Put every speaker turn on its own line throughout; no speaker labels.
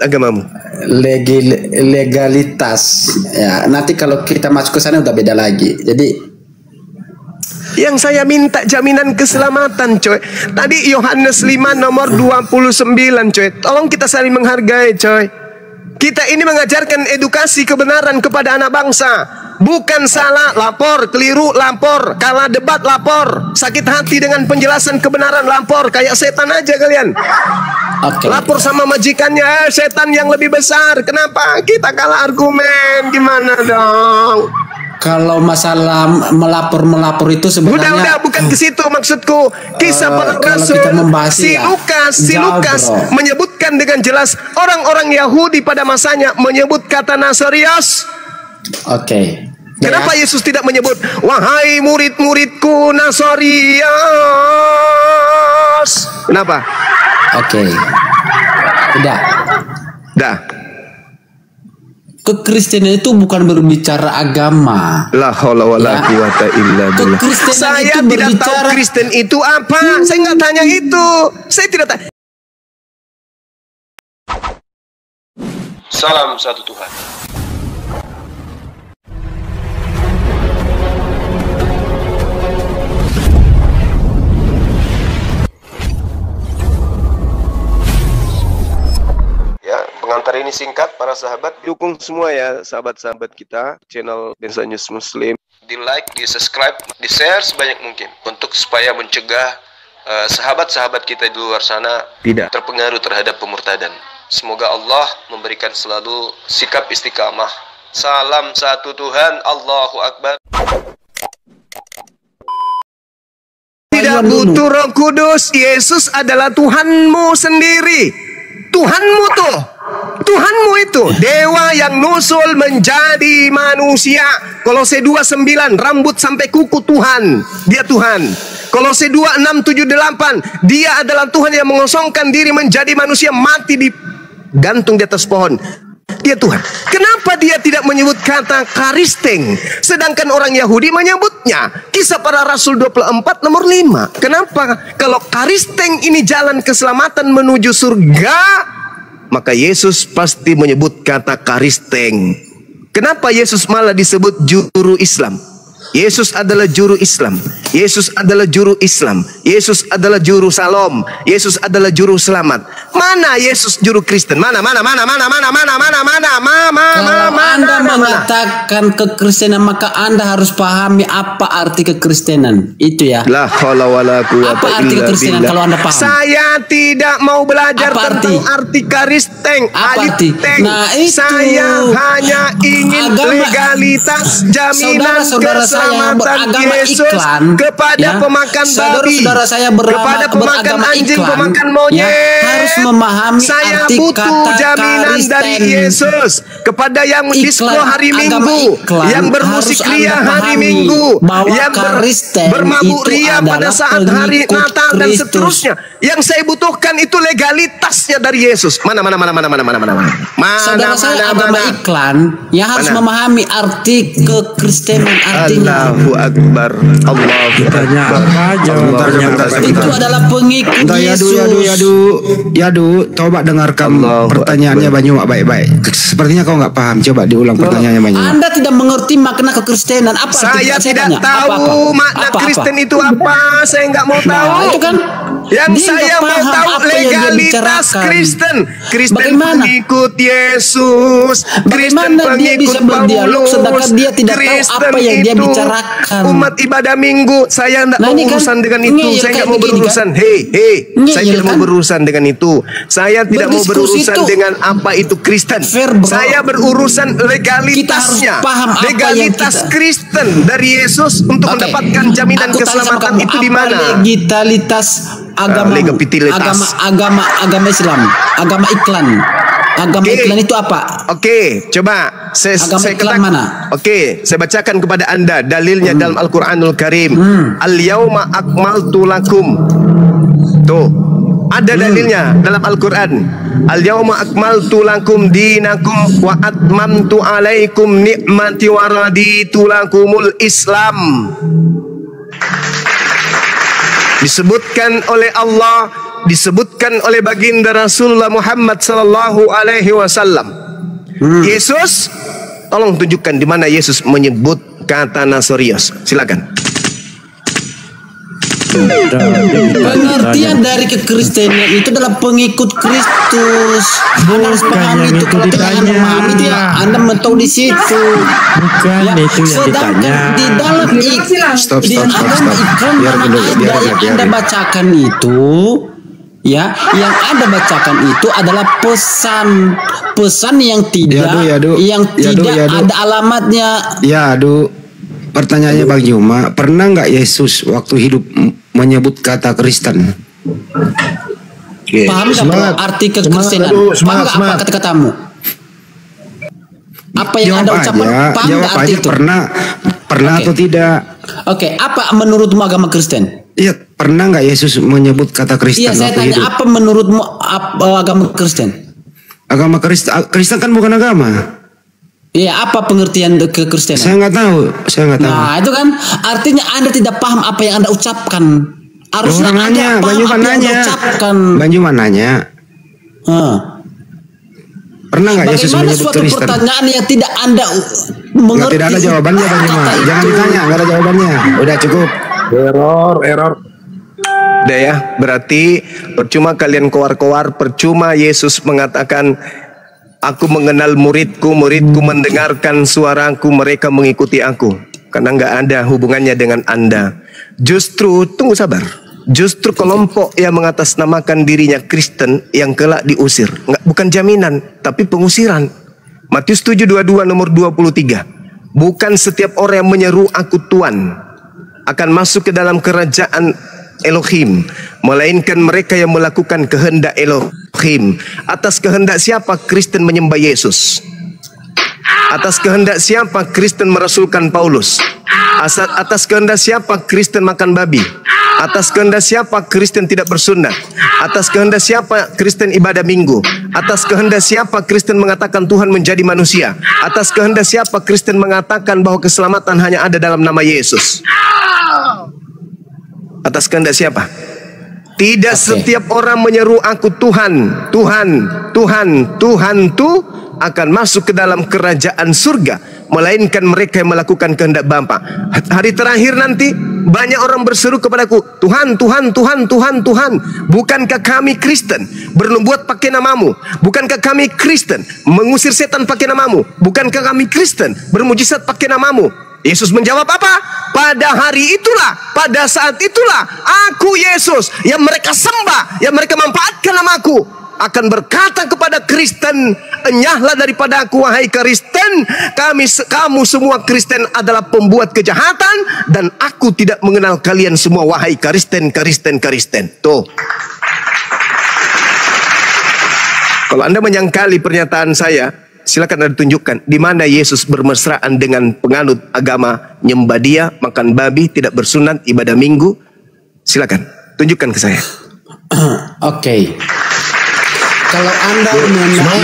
agamamu?
Legalitas. Ya, nanti kalau kita masuk ke sana udah beda lagi. Jadi
yang saya minta jaminan keselamatan, coy. Tadi Yohanes 5 nomor 29, coy. Tolong kita saling menghargai, coy. Kita ini mengajarkan edukasi kebenaran kepada anak bangsa. Bukan salah, lapor. Keliru, lapor. Kalah debat, lapor. Sakit hati dengan penjelasan kebenaran, lapor. Kayak setan aja kalian. Lapor sama majikannya, setan yang lebih besar. Kenapa? Kita kalah argumen. Gimana dong?
Kalau masalah melapor itu sebenarnya
udah bukan ke situ maksudku. Kisah para rasul. Si Lukas menyebutkan dengan jelas orang-orang Yahudi pada masanya menyebut kata Nasarios. Kenapa Yesus tidak menyebut wahai murid-muridku Nasarios? Kenapa? Udah.
Kekristenan itu bukan berbicara agama.
La haula wala quwata illa billah. Saya tidak tahu Kristen itu apa. Saya nggak tanya itu. Saya tidak tanya. Salam satu Tuhan. Pengantar ini singkat, para sahabat. Dukung semua ya, sahabat-sahabat kita. Channel Densa News Muslim. Di like, di subscribe, di share sebanyak mungkin. Untuk supaya mencegah sahabat-sahabat kita di luar sana tidak terpengaruh terhadap pemurtadan. Semoga Allah memberikan selalu sikap istiqamah. Salam satu Tuhan, Allahu Akbar. Tidak butuh Roh Kudus. Yesus adalah Tuhanmu sendiri. Tuhanmu tuh, Tuhanmu itu dewa yang nusul menjadi manusia. Kolose 2:9, rambut sampai kuku Tuhan, dia Tuhan. Kolose 2:6-7-8, dia adalah Tuhan yang mengosongkan diri menjadi manusia, mati digantung di atas pohon. Dia Tuhan. Kenapa dia tidak menyebut kata karisteng, sedangkan orang Yahudi menyebutnya? Kisah para Rasul 24 nomor 5. Kenapa? Kalau karisteng ini jalan keselamatan menuju surga, maka Yesus pasti menyebut kata karisteng. Kenapa Yesus malah disebut juru Islam? Yesus adalah juru Islam. Yesus adalah juru Islam. Yesus adalah juru Salom. Yesus adalah juru selamat. Mana Yesus juru Kristen? Mana?
Kalau Anda mengatakan kekristenan, maka Anda harus pahami apa arti kekristenan. Itu ya.
La haula wala quwata
apa arti kekristenan kalau Anda paham?
Saya tidak mau belajar tentang arti karisteng.
Nah, itu.
Saya hanya ingin legalitas, jaminan keselamatan Yesus kepada pemakan babi, kepada pemakan anjing, pemakan monyet.
Harus memahami
saya
arti
butuh
kata
jaminan dari Yesus kepada yang disko hari Minggu, yang bermusik ria hari Minggu, yang bermabuk ria pada saat hari Natal dan seterusnya. Yang saya butuhkan itu legalitasnya dari Yesus. Mana?
Saudara saya agama iklan yang harus memahami arti kekristenan, artinya.
Allahu Akbar. Allahu Akbar.
Itu adalah pengikut Yesus.
Yadu, coba dengarkan pertanyaannya Banyu baik-baik. Sepertinya kau nggak paham. Coba diulang pertanyaannya Banyu.
Anda tidak mengerti makna kekristenan. Apa?
Saya tidak tahu makna Kristen itu apa. Saya nggak mau tahu.
Itu kan
yang saya mau tahu legalitas Kristen. Kristen pengikut Yesus. Kristen pengikut Paulus.
Sedangkan dia tidak tahu apa yang dia bicarakan.
Umat ibadah Minggu. Saya tidak mau berurusan dengan itu. Saya nggak mau berurusan. Saya tidak mau berurusan dengan itu. Saya tidak mau berurusan dengan apa itu Kristen. Saya berurusan legalitasnya. Legalitas Kristen dari Yesus untuk mendapatkan jaminan keselamatan itu di mana?
Legalitas agama Islam, agama iklan. Agama iklan itu apa?
Coba saya
iklan mana?
Saya bacakan kepada Anda dalilnya dalam Al-Qur'anul Karim. Al-yauma akmaltu lakum. Tuh, ada dalilnya dalam Al-Qur'an. Al-yauma akmaltu lakum dinakum wa atmamtu alaikum ni'mati wa raditu lakumul Islam. Disebutkan oleh Allah, disebutkan oleh baginda Rasulullah Muhammad sallallahu alaihi wasallam. Yesus, tolong tunjukkan di mana Yesus menyebut kata Nasorios. Silakan.
Pengertian dari kekristenan itu adalah pengikut Kristus. Anda harus pahami itu. Kalau tidak Anda memahami itu, ya Anda mentok di situ.
Bukan ya, itu yang ditanya.
Di dalam iklan yang Anda bacakan itu, ya, yang Anda bacakan itu adalah pesan yang tidak ada alamatnya.
Ya, pertanyaannya Bang Yuma, pernah nggak Yesus waktu hidup menyebut kata Kristen?
Paham nggak bro arti kekristenan? Paham nggak apa kata-katamu? Apa yang Anda ucapkan? Paham nggak arti itu? Pernah atau tidak? Oke, apa menurutmu agama Kristen?
Iya, pernah nggak Yesus menyebut kata Kristen?
Iya, saya tanya hidup? Apa menurutmu agama Kristen?
Agama Kristen kan bukan agama.
Iya, apa pengertian kekristenan?
Saya nggak tahu.
Nah, itu kan artinya Anda tidak paham apa yang Anda ucapkan. Harusnya Anda paham apa yang Anda ucapkan.
Banjuman nanya. Pernah nggak Yesus menyebut Kristen?
Bagaimana suatu pertanyaan yang tidak Anda mengerti?
Tidak ada jawabannya, Banjuman. Jangan ditanya, nggak ada jawabannya. Udah cukup. Error.
Udah ya, berarti percuma kalian koar-koar, percuma Yesus mengatakan, aku mengenal muridku mendengarkan suaraku, mereka mengikuti aku. Karena nggak ada hubungannya dengan Anda. Justru, tunggu sabar. Justru kelompok yang mengatasnamakan dirinya Kristen yang kelak diusir. Bukan jaminan, tapi pengusiran. Matius 7:22 nomor 23. Bukan setiap orang yang menyeru aku Tuhan akan masuk ke dalam kerajaan Elohim, melainkan mereka yang melakukan kehendak Elohim. Atas kehendak siapa Kristen menyembah Yesus? Atas kehendak siapa Kristen merasulkan Paulus? Atas kehendak siapa Kristen makan babi? Atas kehendak siapa Kristen tidak bersunat? Atas kehendak siapa Kristen ibadah minggu? Atas kehendak siapa Kristen mengatakan Tuhan menjadi manusia? Atas kehendak siapa Kristen mengatakan bahwa keselamatan hanya ada dalam nama Yesus? Atas kehendak siapa? Tidak setiap orang menyeru aku Tuhan tuh akan masuk ke dalam kerajaan surga, melainkan mereka yang melakukan kehendak Bapa. Hari terakhir nanti banyak orang berseru kepadaku, Tuhan. Bukankah kami Kristen bernubuat pakai namamu? Bukankah kami Kristen mengusir setan pakai namamu? Bukankah kami Kristen bermujizat pakai namamu? Yesus menjawab apa? Pada hari itulah, pada saat itulah, aku Yesus yang mereka sembah, yang mereka manfaatkan namaku, akan berkata kepada Kristen, enyahlah daripada aku wahai Kristen, kamu semua Kristen adalah pembuat kejahatan, dan aku tidak mengenal kalian semua wahai Kristen. Tuh. Kalau Anda menyangkali pernyataan saya, silakan Anda tunjukkan di mana Yesus bermesraan dengan penganut agama nyembah dia, makan babi, tidak bersunat, ibadah minggu. Silakan tunjukkan ke saya.
Oke. Kalau Anda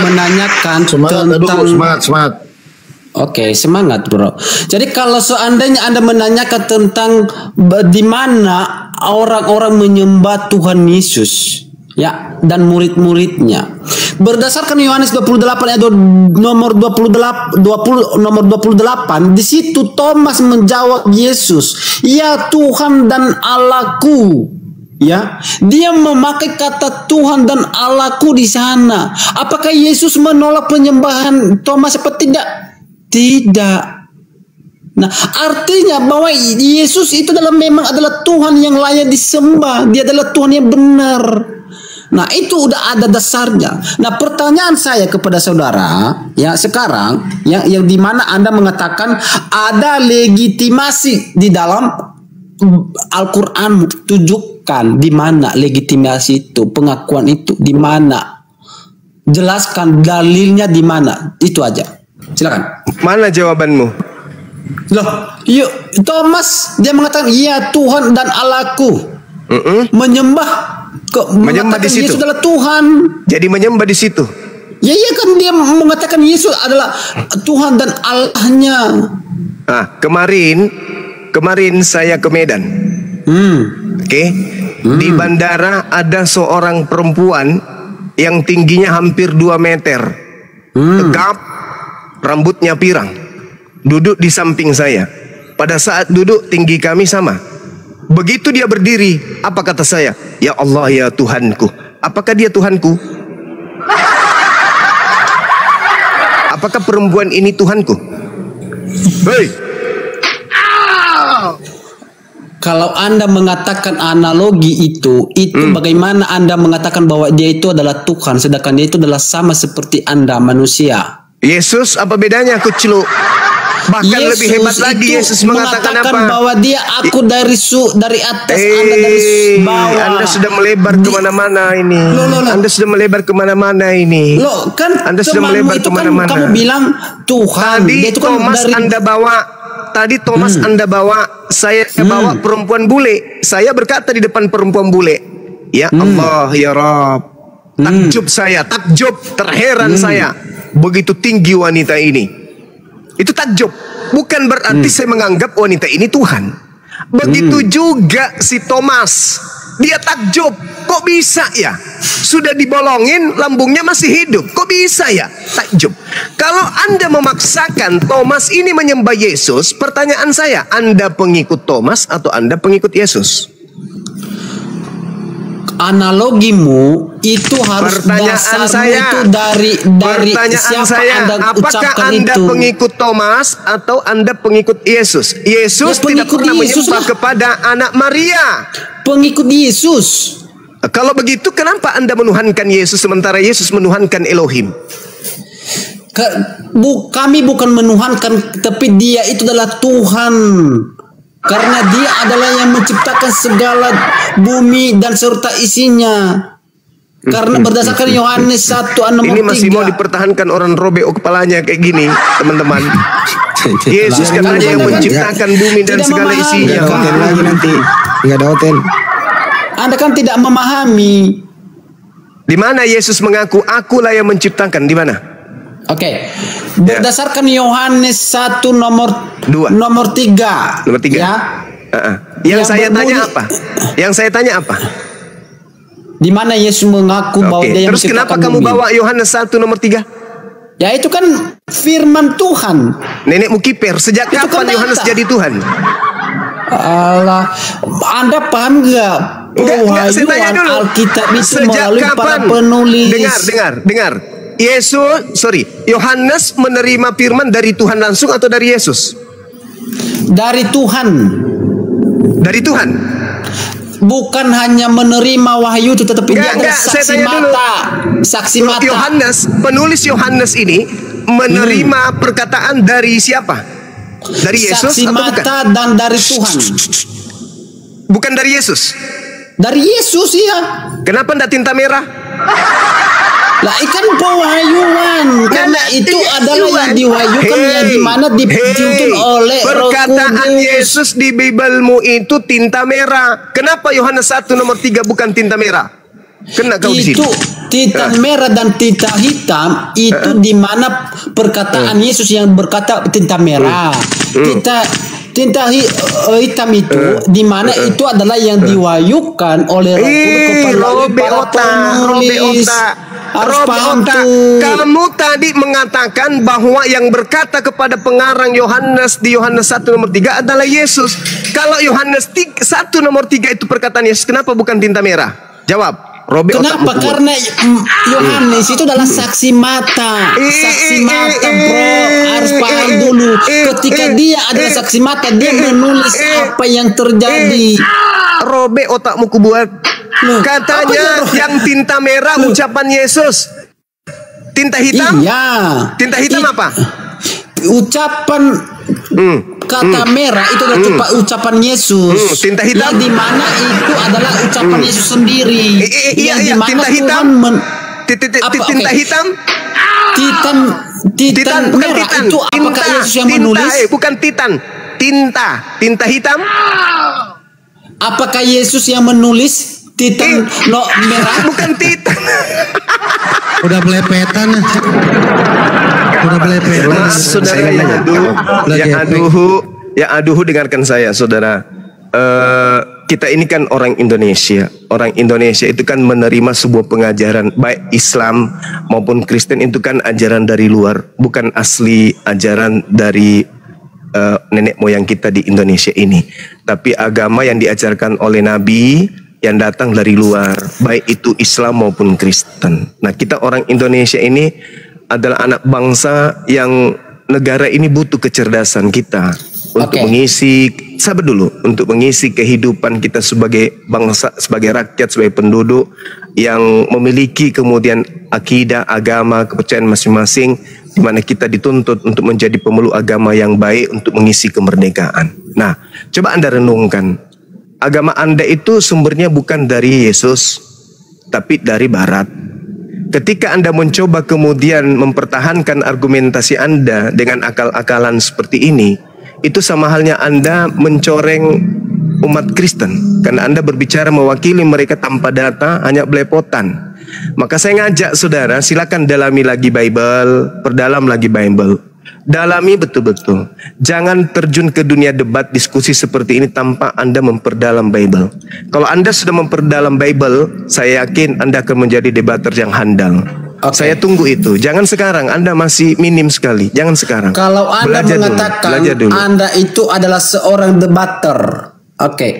menanyakan tentang
semangat.
Oke, semangat bro. Jadi kalau seandainya Anda menanyakan tentang di mana orang-orang menyembah Tuhan Yesus, ya, dan murid-muridnya, berdasarkan Yohanes 28 ayat nomor 28, di situ Thomas menjawab Yesus, ya Tuhan dan Allahku. Ya, dia memakai kata Tuhan dan Allahku di sana. Apakah Yesus menolak penyembahan Thomas seperti tidak? Tidak. Nah, artinya bahwa Yesus itu memang adalah Tuhan yang layak disembah. Dia adalah Tuhan yang benar. Nah, itu udah ada dasarnya. Nah, pertanyaan saya kepada saudara, ya sekarang, yang dimana Anda mengatakan ada legitimasi di dalam Al-Quran, tunjukkan di mana legitimasi itu, pengakuan itu di mana, jelaskan dalilnya di mana, itu aja. Silakan.
Mana jawabanmu?
Loh, yuk Thomas dia mengatakan ya Tuhan dan Allahku, menyembah
di situ.
Yesus adalah Tuhan.
Jadi menyembah di situ.
Ya iya kan dia mengatakan Yesus adalah Tuhan dan Allahnya.
Kemarin saya ke Medan. Oke. Di bandara ada seorang perempuan yang tingginya hampir 2 meter. Tegap, rambutnya pirang. Duduk di samping saya. Pada saat duduk tinggi kami sama. Begitu dia berdiri, apa kata saya? Ya Allah, ya Tuhanku. Apakah dia Tuhanku? Apakah perempuan ini Tuhanku? Hei!
Kalau Anda mengatakan analogi itu bagaimana Anda mengatakan bahwa dia itu adalah Tuhan, sedangkan dia itu adalah sama seperti Anda manusia?
Yesus apa bedanya kuclu? Bahkan
Yesus
lebih hebat lagi, Yesus mengatakan apa?
Bahwa dia aku dari atas, Anda dari bawah.
Anda sudah melebar kemana-mana ini. Anda sudah melebar kemana-mana ini.
Loh, kan
Anda sudah melebar kemana-mana.
Kamu bilang Tuhan.
Tadi
dia itu kan
Thomas
dari...
Anda bawa. Tadi Thomas Anda bawa, saya bawa perempuan bule. Saya berkata di depan perempuan bule, ya Allah, ya Rabb. Takjub saya, takjub, terheran saya. Begitu tinggi wanita ini. Itu takjub. Bukan berarti saya menganggap wanita ini Tuhan. Begitu juga si Thomas. Dia takjub. Kok bisa ya? Sudah dibolongin, lambungnya masih hidup. Kok bisa ya? Takjub. Kalau Anda memaksakan Thomas ini menyembah Yesus, pertanyaan saya, Anda pengikut Thomas atau Anda pengikut Yesus?
Analogimu itu harus itu dari siapa
saya,
Anda
apakah
ucapkan
Anda
itu?
pengikut Thomas atau Anda pengikut Yesus? Yesus
Ya,
tidak pernah menyembah
lah
kepada anak Maria.
Pengikut Yesus.
Kalau begitu kenapa Anda menuhankan Yesus sementara Yesus menuhankan Elohim?
Kami bukan menuhankan, tapi dia itu adalah Tuhan. Karena dia adalah yang menciptakan segala bumi dan serta isinya. Karena berdasarkan Yohanes 1:3.
Ini masih mau dipertahankan orang robek kepalanya kayak gini, teman-teman. Yesus katanya yang menciptakan bumi dan segala isinya.
Hotel lagi nanti. Enggak ada hotel.
Anda kan tidak memahami.
Di mana Yesus mengaku akulah yang menciptakan? Di mana?
Oke. Berdasarkan Yohanes 1 nomor 3.
Nomor 3.
Ya.
Yang saya tanya apa? Yang saya tanya apa?
Di mana Yesus mengaku bahwa dia yang
terus kenapa
menciptakan
kamu
bumi?
bawa Yohanes 1 nomor 3?
Ya itu kan firman Tuhan.
Nenekmu kiper. Sejak
Itu
kapan
kan
Yohanes jadi Tuhan?
Allah, Anda paham nggak?
Saya tanya dulu.
Alkitab itu
Sejak
melalui
kapan?
para penulis.
Dengar. Yohanes menerima firman dari Tuhan langsung atau dari Yesus?
Dari Tuhan.
Dari Tuhan.
Bukan hanya menerima wahyu itu, tetapi dia adalah saksi mata. Saksi mata.
Penulis Yohanes ini menerima perkataan dari siapa? Dari Yesus
saksi
atau
mata
bukan?
Dan dari Tuhan.
Bukan dari Yesus.
Dari Yesus ya.
Kenapa enggak tinta merah?
Lah ikan pewahyuan. Karena itu adalah yang diwahyukan yang dimana dituntun oleh
perkataan
Roh Kudus.
Yesus di Bibelmu itu tinta merah. Kenapa Yohanes 1 nomor 3 bukan tinta merah? Kena kau di sini.
Itu tinta merah dan tinta hitam itu di mana perkataan Yesus yang berkata tinta merah. Tinta hitam itu di mana itu adalah yang diwahyukan oleh Roh Kudus kepada para penulis.
Kamu tadi mengatakan bahwa yang berkata kepada pengarang Yohanes di Yohanes 1 nomor 3 adalah Yesus. Kalau Yohanes 1 nomor 3 itu perkataan Yesus, kenapa bukan tinta merah? Jawab.
Kenapa? Karena Yohanes itu adalah saksi mata. Saksi mata, bro. Harus paham dulu. Ketika dia adalah saksi mata, dia menulis apa yang terjadi.
Robek otakmu kubuat. Katanya yang tinta merah ucapan Yesus. Tinta hitam?
Iya.
Tinta hitam apa?
Ucapan kata merah itu adalah ucapan Yesus.
Tinta hitam
yang dimana itu adalah ucapan Yesus sendiri.
Iya. Tinta hitam. Tinta hitam.
Titan merah
titan.
itu apakah Yesus yang menulis?
Bukan titan. Tinta hitam.
Apakah Yesus yang menulis? Titan merah?
Bukan titan.
Udah belepetan.
Saudara yang aduhu dengarkan saya, saudara. kita ini kan orang Indonesia. Orang Indonesia itu kan menerima sebuah pengajaran, baik Islam maupun Kristen itu kan ajaran dari luar, bukan asli ajaran dari nenek moyang kita di Indonesia ini. Tapi agama yang diajarkan oleh Nabi yang datang dari luar, baik itu Islam maupun Kristen. Nah, kita orang Indonesia ini adalah anak bangsa yang negara ini butuh kecerdasan kita untuk mengisi, sabar dulu, untuk mengisi kehidupan kita sebagai bangsa, sebagai rakyat, sebagai penduduk yang memiliki kemudian akidah, agama, kepercayaan masing-masing, di mana kita dituntut untuk menjadi pemeluk agama yang baik untuk mengisi kemerdekaan. Nah, coba Anda renungkan, agama Anda itu sumbernya bukan dari Yesus, tapi dari Barat. Ketika Anda mencoba kemudian mempertahankan argumentasi Anda dengan akal-akalan seperti ini, itu sama halnya Anda mencoreng umat Kristen, karena Anda berbicara mewakili mereka tanpa data, hanya belepotan. Maka saya ngajak saudara, silakan dalami lagi Bible, perdalam lagi Bible, dalami betul-betul. Jangan terjun ke dunia debat diskusi seperti ini tanpa Anda memperdalam Bible. Kalau Anda sudah memperdalam Bible, saya yakin Anda akan menjadi debater yang handal. Saya tunggu itu. Jangan sekarang, Anda masih minim sekali. Jangan sekarang.
Kalau Anda mengatakan
dulu.
Anda itu adalah seorang debater,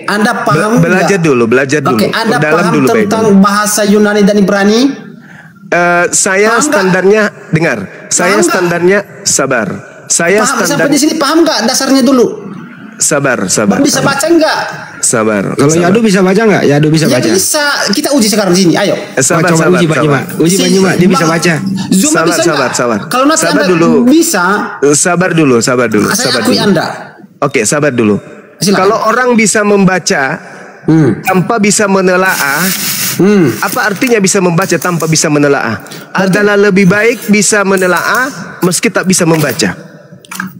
Anda paham
belajar dulu.
Anda
Dalam
paham
dulu
tentang
Bible.
bahasa Yunani dan Ibrani?
Saya
paham
standarnya dengar. Saya standarnya sabar. Saya
Paham,
standar.
sampai di sini paham nggak dasarnya dulu?
Sabar.
Bisa baca nggak?
Sabar.
Kalau Yadu bisa baca nggak? Yadu bisa baca.
Bisa. Kita uji sekarang di sini. Ayo.
Sabar.
Uji Banyuma. Dia bisa baca.
Zuma bisa nggak?
Sabar.
Kalau nanti
Sabar
Anda
dulu.
bisa.
Sabar dulu.
Saya akui
dulu.
Anda.
Oke, sabar dulu.
Silakan.
Kalau orang bisa membaca tanpa bisa menelaah, apa artinya bisa membaca tanpa bisa menelaah? Adalah lebih baik bisa menelaah meski tak bisa membaca.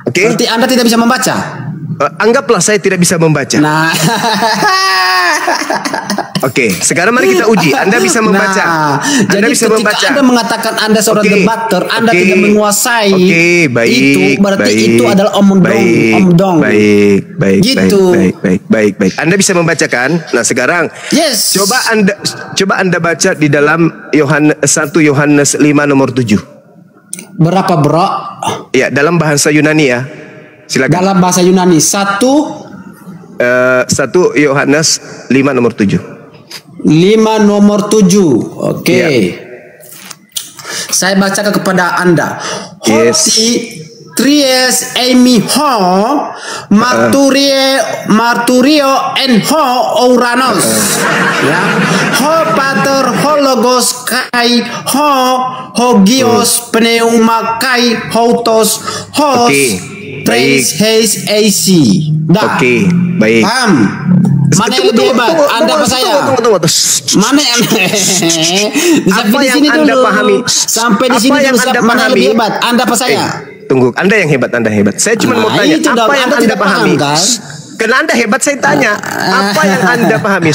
Oke?
Berarti Anda tidak bisa membaca?
Anggaplah saya tidak bisa membaca.
Nah.
Oke, sekarang mari kita uji. Anda bisa membaca. Anda
jadi
bisa
ketika
membaca.
Anda mengatakan Anda seorang debater, Anda tidak menguasai.
Baik,
itu berarti itu adalah omdong.
Baik.
Gitu.
Baik. Anda bisa membacakan. Nah, sekarang
Yes.
Coba Anda baca di dalam 1 Yohanes 5 nomor 7.
Berapa, bro?
Ya, dalam bahasa Yunani ya. Silakan.
Dalam bahasa Yunani 1
Yohanes 5 nomor 7.
5 nomor 7. Oke.
Ya.
Saya bacakan kepada Anda.
Yes.
Hoti Tries Amy Ho Marturio and Ho Ouranos. Ya. Ho Pater Hologos Kai Ho Hogios Pneuma Kai Hotos Hos Trace Haze AC.
Oke, baik.
Paham? Mana yang lebih hebat? Anda apa saya?
Tunggu.
Mana yang
Apa yang Anda pahami?
Sampai di sini
Apa yang
dulu.
Anda
Mana yang
pahami?
lebih hebat? Anda apa saya?
Tunggu, Anda yang hebat. Saya cuma mau tanya,
itu
apa yang Anda
tidak paham,
pahami?
kan?
Karena Anda hebat, saya tanya, apa yang Anda pahami?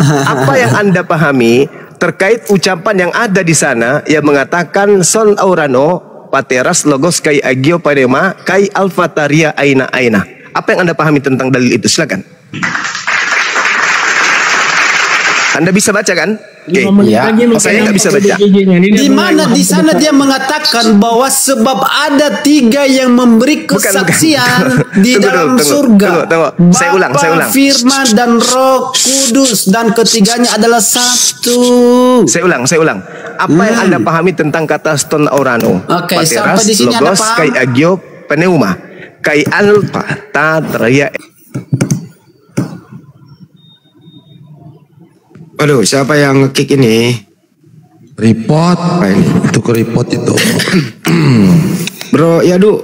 Apa yang Anda pahami terkait ucapan yang ada di sana yang mengatakan Son Aurano Pateras Logos Kai Agio Panema Kai Alfataria Aina. Apa yang Anda pahami tentang dalil itu? Silakan. Anda bisa baca kan? Oke.
Ya.
Saya nggak bisa baca.
Di mana di sana dia mengatakan bahwa sebab ada 3 yang memberi kesaksian di dalam surga.
Tunggu. Saya ulang.
Firman dan Roh Kudus, dan ketiganya adalah satu.
Saya ulang. Apa yang Anda pahami tentang kata Ston Aurano?
Oke,
Pateras,
sampai di sini Anda
Logos,
paham?
Kai Agio Pneuma, Kai Alpha Tatria.
Aduh, siapa yang nge-kick ini?
Report.
Apa ini?
Itu ke report itu.
Bro Yadu.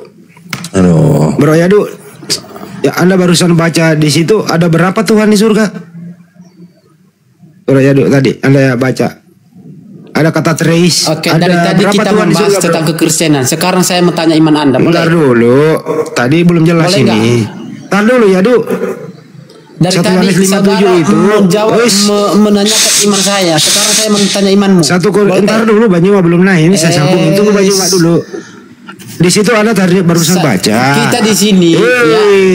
Aduh.
Bro Yadu. Ya, Anda barusan baca di situ ada berapa Tuhan di surga? Bro Yadu tadi Anda baca. Ada kata trace.
Oke,
ada
dari tadi
berapa
kita
Tuhan di
membahas
surga,
tentang kekristenan. Sekarang saya mau tanya iman Anda.
Bentar
Boleh?
dulu. Tadi belum jelas
Boleh
ini. Bentar dulu Yadu.
Dari
1
tadi
Yohanes 5:7
saudara
itu.
menjawab
Wis.
menanyakan iman saya. Sekarang saya mau tanya imanmu.
Entar dulu Banyuma belum naik. Ini saya sambung itu Banyuma dulu. Di situ Anda tadi barusan baca.
Kita di sini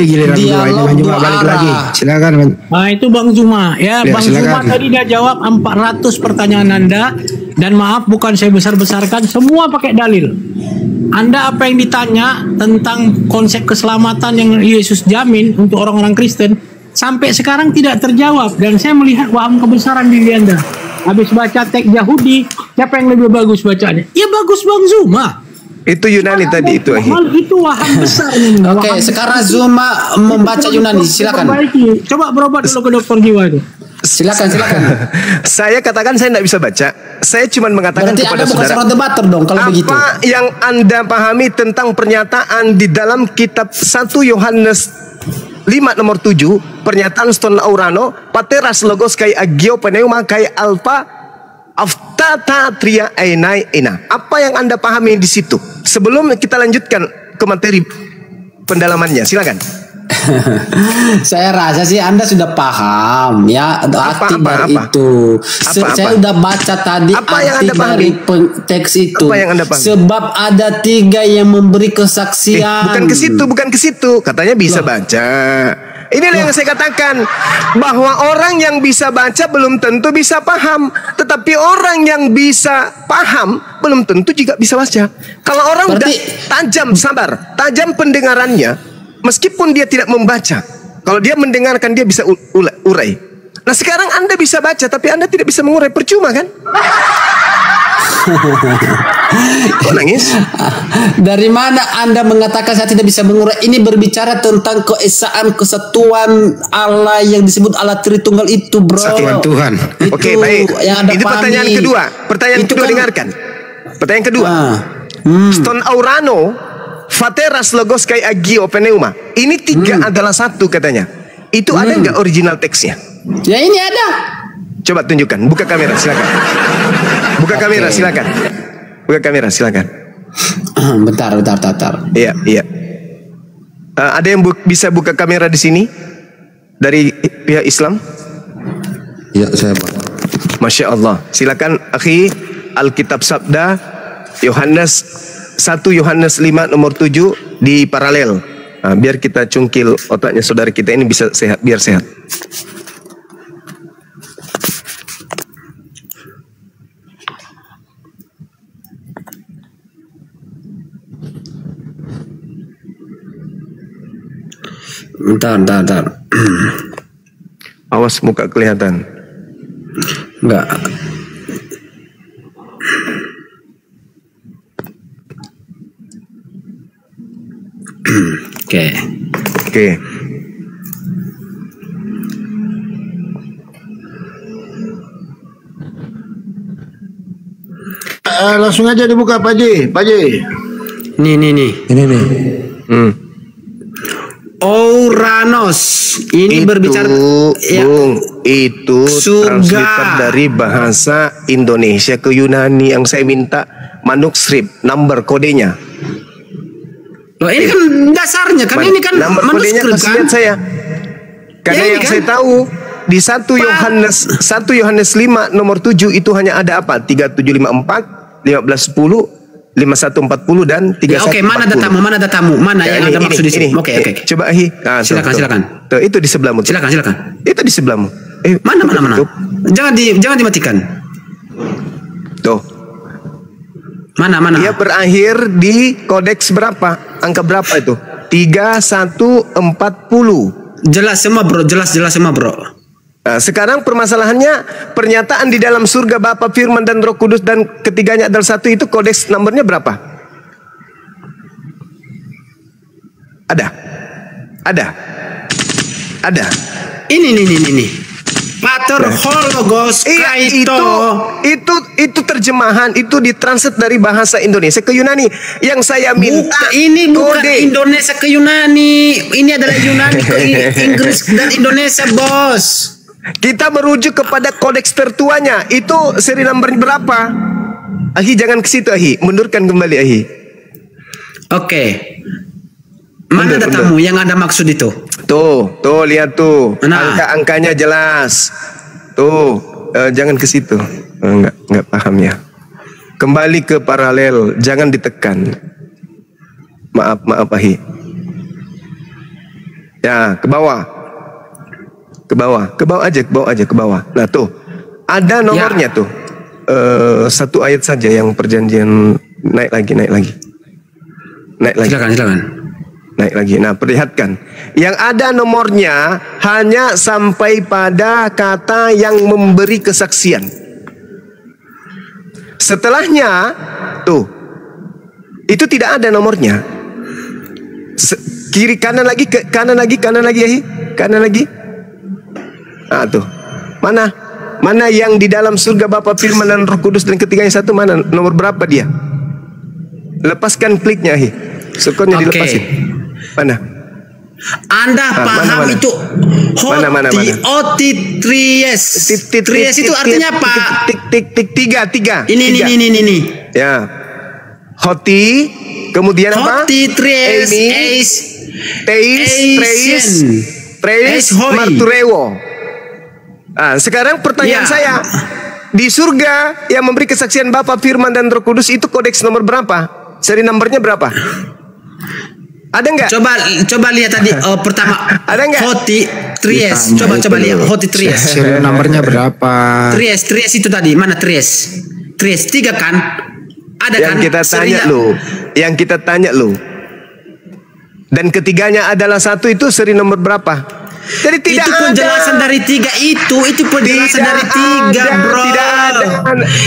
giliran
dialog
Bang Juma
dua
balik
arah.
lagi. Silakan Bang.
Nah itu Bang Juma ya,
Ya,
Bang Juma
silakan.
tadi dia jawab 400 pertanyaan Anda, dan maaf bukan saya besar-besarkan, semua pakai dalil. Anda apa yang ditanya tentang konsep keselamatan yang Yesus jamin untuk orang-orang Kristen sampai sekarang tidak terjawab, dan saya melihat waham kebesaran diri Anda. Habis baca teks Yahudi, siapa yang lebih bagus bacanya? Ya bagus Bang Zuma.
Itu Yunani tadi itu, Ahi.
Hal itu waham besarnya.
Oke, sekarang Zuma membaca Yunani, silakan.
Perbaiki. Coba berobat dulu ke dokter jiwa itu.
Silakan.
Saya katakan saya tidak bisa baca. Saya cuma mengatakan
Berarti
kepada
Anda bukan
saudara.
seorang debater dong kalau begitu.
Apa yang Anda pahami tentang pernyataan di dalam kitab 1 Yohanes 5 nomor 7, pernyataan Ston Aurano, pateras logos kai agio pneuma kai alpha aftata tria enai ena. Apa yang Anda pahami di situ? Sebelum kita lanjutkan ke materi pendalamannya, silakan.
Saya rasa sih Anda sudah paham ya arti dari
apa?
itu.
Apa?
Saya udah baca tadi
Apa yang
arti
Anda pahami?
dari teks itu.
Apa yang Anda pahami?
Sebab ada 3 yang memberi kesaksian.
Bukan ke situ. Katanya bisa baca. Inilah yang saya katakan, bahwa orang yang bisa baca belum tentu bisa paham, tetapi orang yang bisa paham belum tentu juga bisa baca. Kalau orang udah tajam pendengarannya, meskipun dia tidak membaca, kalau dia mendengarkan dia bisa urai. Nah sekarang Anda bisa baca tapi Anda tidak bisa mengurai, percuma kan? Kok nangis?
Dari mana Anda mengatakan saya tidak bisa mengurai? Ini berbicara tentang keesaan kesatuan Allah yang disebut Allah Tritunggal itu, bro.
Kesatuan Tuhan.
Itu
Oke, baik.
yang Anda
Ini
pahami.
pertanyaan kedua. Pertanyaan
Itu
kedua,
kan-
dengarkan. Pertanyaan kedua. Ston Aurano, Fateras logos kai agio pneuma. Ini 3 adalah satu katanya. Itu ada nggak original teksnya?
Ya ini ada.
Coba tunjukkan. Buka kamera, silakan. Buka kamera, silakan. Buka kamera, silakan.
Bentar.
Iya. Ada yang bisa buka kamera di sini dari pihak Islam?
Ya, saya Pak.
Masya Allah. Silakan, akhi. Alkitab Sabda Yohanes 1 Yohanes 5 nomor 7 di paralel. Nah, biar kita cungkil otaknya saudara kita ini bisa sehat, biar sehat.
Bentar.
Awas muka kelihatan.
Enggak. Oke.
Langsung aja dibuka Pak Ji.
Nih.
Ini nih.
Ouranos. Ini berbicara ya,
Bung, itu
surga.
translator dari bahasa Indonesia ke Yunani yang saya minta manuskrip, number kodenya.
Loh, ini kan dasarnya kan, ini kan
Number kodenya
manuskrip
kasih
kan.
lihat saya. Karena
Ya, ini
yang
kan.
saya tahu di 1 Yohanes 5 nomor 7 itu hanya ada apa? 3754, 1510, 5140 dan 3140.
Ya, oke, mana datamu? Mana
Ya,
yang
ini,
ada maksud di sini? Oke.
Coba Ahi. Nah,
Silakan.
Tuh, itu di sebelahmu. tuh.
Silakan.
Itu di sebelahmu.
Mana?
tutup.
Jangan dimatikan.
Tuh.
Mana?
Dia berakhir di kodeks berapa? Angka berapa itu? 3140.
Jelas semua, bro.
Nah, sekarang permasalahannya, pernyataan di dalam surga Bapa, Firman dan Roh Kudus dan ketiganya adalah satu, itu kodeks nomornya berapa? Ada.
Ini. Pater Hologos
Iya,
Kaito.
itu terjemahan, itu ditranslate dari bahasa Indonesia ke Yunani. Yang saya minta
Ini bukan
kode.
Indonesia ke Yunani. Ini adalah Yunani ke Inggris dan Indonesia, bos.
Kita merujuk kepada kodeks tertuanya. Itu seri nomor berapa? Ahi, jangan ke situ Ahi. Mundurkan kembali Ahi.
Oke. Mana
Bener.
datamu yang ada maksud itu?
Tuh, lihat tuh.
Nah.
Angka-angkanya jelas. Tuh, jangan ke situ. Enggak paham ya. Kembali ke paralel, jangan ditekan. Maaf Ahi. Ya, ke bawah. Ke bawah aja. Nah tuh, ada nomornya tuh. Satu ayat saja yang perjanjian, naik lagi.
Silakan.
Naik lagi. Nah, perlihatkan. Yang ada nomornya hanya sampai pada kata yang memberi kesaksian. Setelahnya, tuh, itu tidak ada nomornya. Kiri kanan lagi Ahi. Kanan lagi. Nah, tuh. Mana yang di dalam surga Bapa, Firman dan Roh Kudus dan ketiganya satu, mana? Nomor berapa dia? Lepaskan kliknya Ahi. Scrollnya dilepasin. Mana?
Anda paham
mana?
itu
Mana?
Tries. Tries itu artinya apa?
Tiga.
Ini.
Ya. Hoti, kemudian apa?
Hoti, Tries,
Teis, Martureo. Sekarang pertanyaan saya, di surga yang memberi kesaksian Bapa, Firman dan Roh Kudus itu kodeks nomor berapa? Seri nomornya berapa? Ada nggak?
Coba lihat tadi pertama.
Ada nggak?
Hoti, Tries. Coba lihat Hoti, Tries.
Seri nomornya berapa?
Tries itu tadi mana Tries? Tries 3 kan? Ada
yang
kan?
Yang kita tanya lu. Dan ketiganya adalah satu, itu seri nomor berapa? Jadi tidak
itu penjelasan
ada.
Dari 3 itu penjelasan dari 3 bro.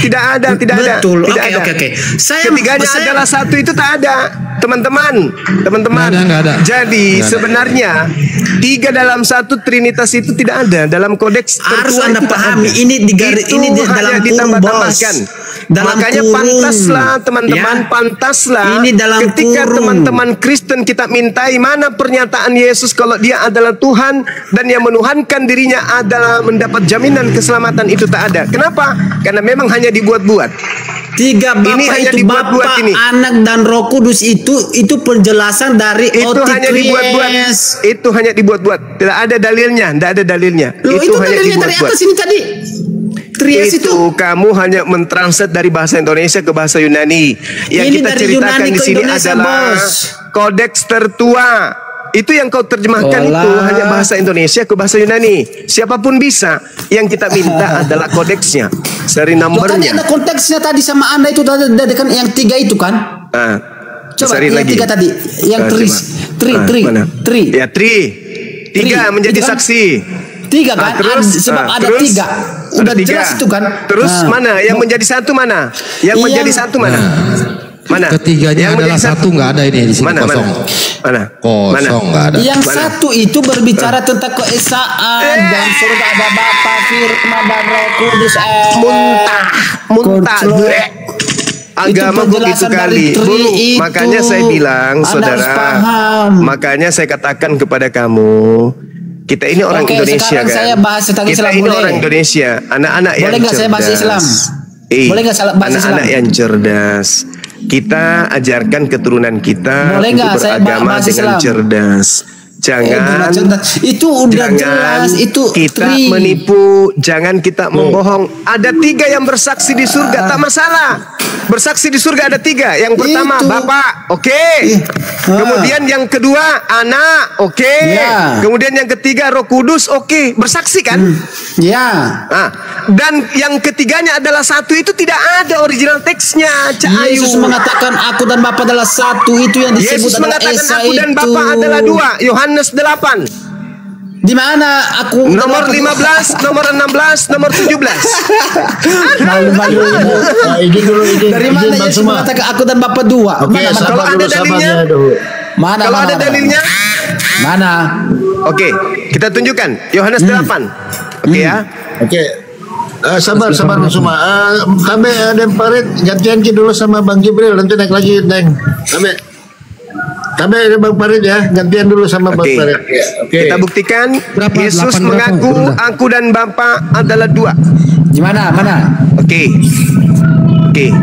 Tidak ada.
Betul. Oke.
Ketiganya adalah satu, itu tak ada. Teman-teman.
Nggak ada.
Jadi sebenarnya 3 dalam 1 Trinitas itu tidak ada dalam kodeks tertua.
Harus Anda pahami ini di dalam kurung bos.
Makanya pantaslah teman-teman, pantaslah
ini dalam
ketika
kurung.
teman-teman Kristen kita mintai mana pernyataan Yesus kalau dia adalah Tuhan dan yang menuhankan dirinya adalah mendapat jaminan keselamatan, itu tak ada. Kenapa? Karena memang hanya dibuat-buat.
3 Bapa
Ini hanya
itu
dibuat-buat
Bapa,
ini.
Anak dan Roh Kudus itu penjelasan dari
Itu hanya dibuat-buat. Itu hanya dibuat-buat. Tidak ada dalilnya,
Loh, itu
hanya
dalilnya dari
dibuat-buat.
atas ini tadi. Tries itu
kamu hanya mentranslate dari bahasa Indonesia ke bahasa Yunani. Yang
ini
kita
dari
ceritakan
Yunani
di
ke
sini
Indonesia,
adalah
bos.
kodeks tertua. Itu yang kau terjemahkan itu hanya bahasa Indonesia ke bahasa Yunani. Siapapun bisa. Yang kita minta adalah kodeksnya, seri
Tadi
nomornya.
ada konteksnya tadi sama Anda itu tadi kan yang 3 itu kan? Coba
Seri
yang
lagi.
3 tadi, yang tri.
Mana? Ya, 3 menjadi
itu kan?
saksi.
3 kan? Sebab ada 3. Udah
ada 3.
jelas itu kan?
Terus mana? Yang menjadi satu mana? Yang menjadi satu mana? Mana?
Ketiganya adalah satu, nggak ada ini di sini. Kosong.
Mana?
Kosong, nggak ada.
Yang satu itu berbicara tentang keesaan dan surga ada Bapa, Firman dan Roh Kudus.
Muntah. Agama begitu kali. Makanya saya bilang, saudara. Makanya saya katakan kepada kamu, kita ini orang Indonesia kan.
Saya bahas tentang
kita
Islam,
ini
boleh?
orang Indonesia, anak-anak yang cerdas.
Boleh nggak saya bahas Islam? Boleh nggak saya bahas Islam?
Anak-anak yang cerdas. Kita ajarkan keturunan kita
boleh
untuk beragama dengan cerdas. Jangan
itu udah jelas, itu
kita menipu, jangan kita membohong. Ada 3 yang bersaksi di surga, tak masalah. Bersaksi di surga ada 3. Yang pertama Bapa, oke. Kemudian yang kedua Anak, oke. Kemudian yang ketiga Roh Kudus, oke. Bersaksi kan? Dan yang ketiganya adalah satu, itu tidak ada original teksnya.
Yesus mengatakan aku dan Bapa adalah satu, itu yang disebut
Yesus
adalah
mengatakan
Esa
aku dan Bapa adalah 2. Yohanes 8.
Di mana aku?
Nomor 15, nomor 16, nomor 17.
Malu-malu. Izin dulu.
Dari mana Yesus mengatakan aku dan Bapa 2?
Oke,
Kalau ada dalilnya,
Kalau
ada dalilnya,
mana?
Oke, kita tunjukkan Yohanes 8. Oke ya.
Oke. Sabar semua. Kami ada yang parit gantian dulu sama Bang Jibril, nanti naik lagi Neng. Kami ada Bang Farid ya, gantian dulu sama Bang Farid. Ya,
kita buktikan Yesus mengaku aku dan Bapa adalah 2.
Gimana? Mana?
Oke,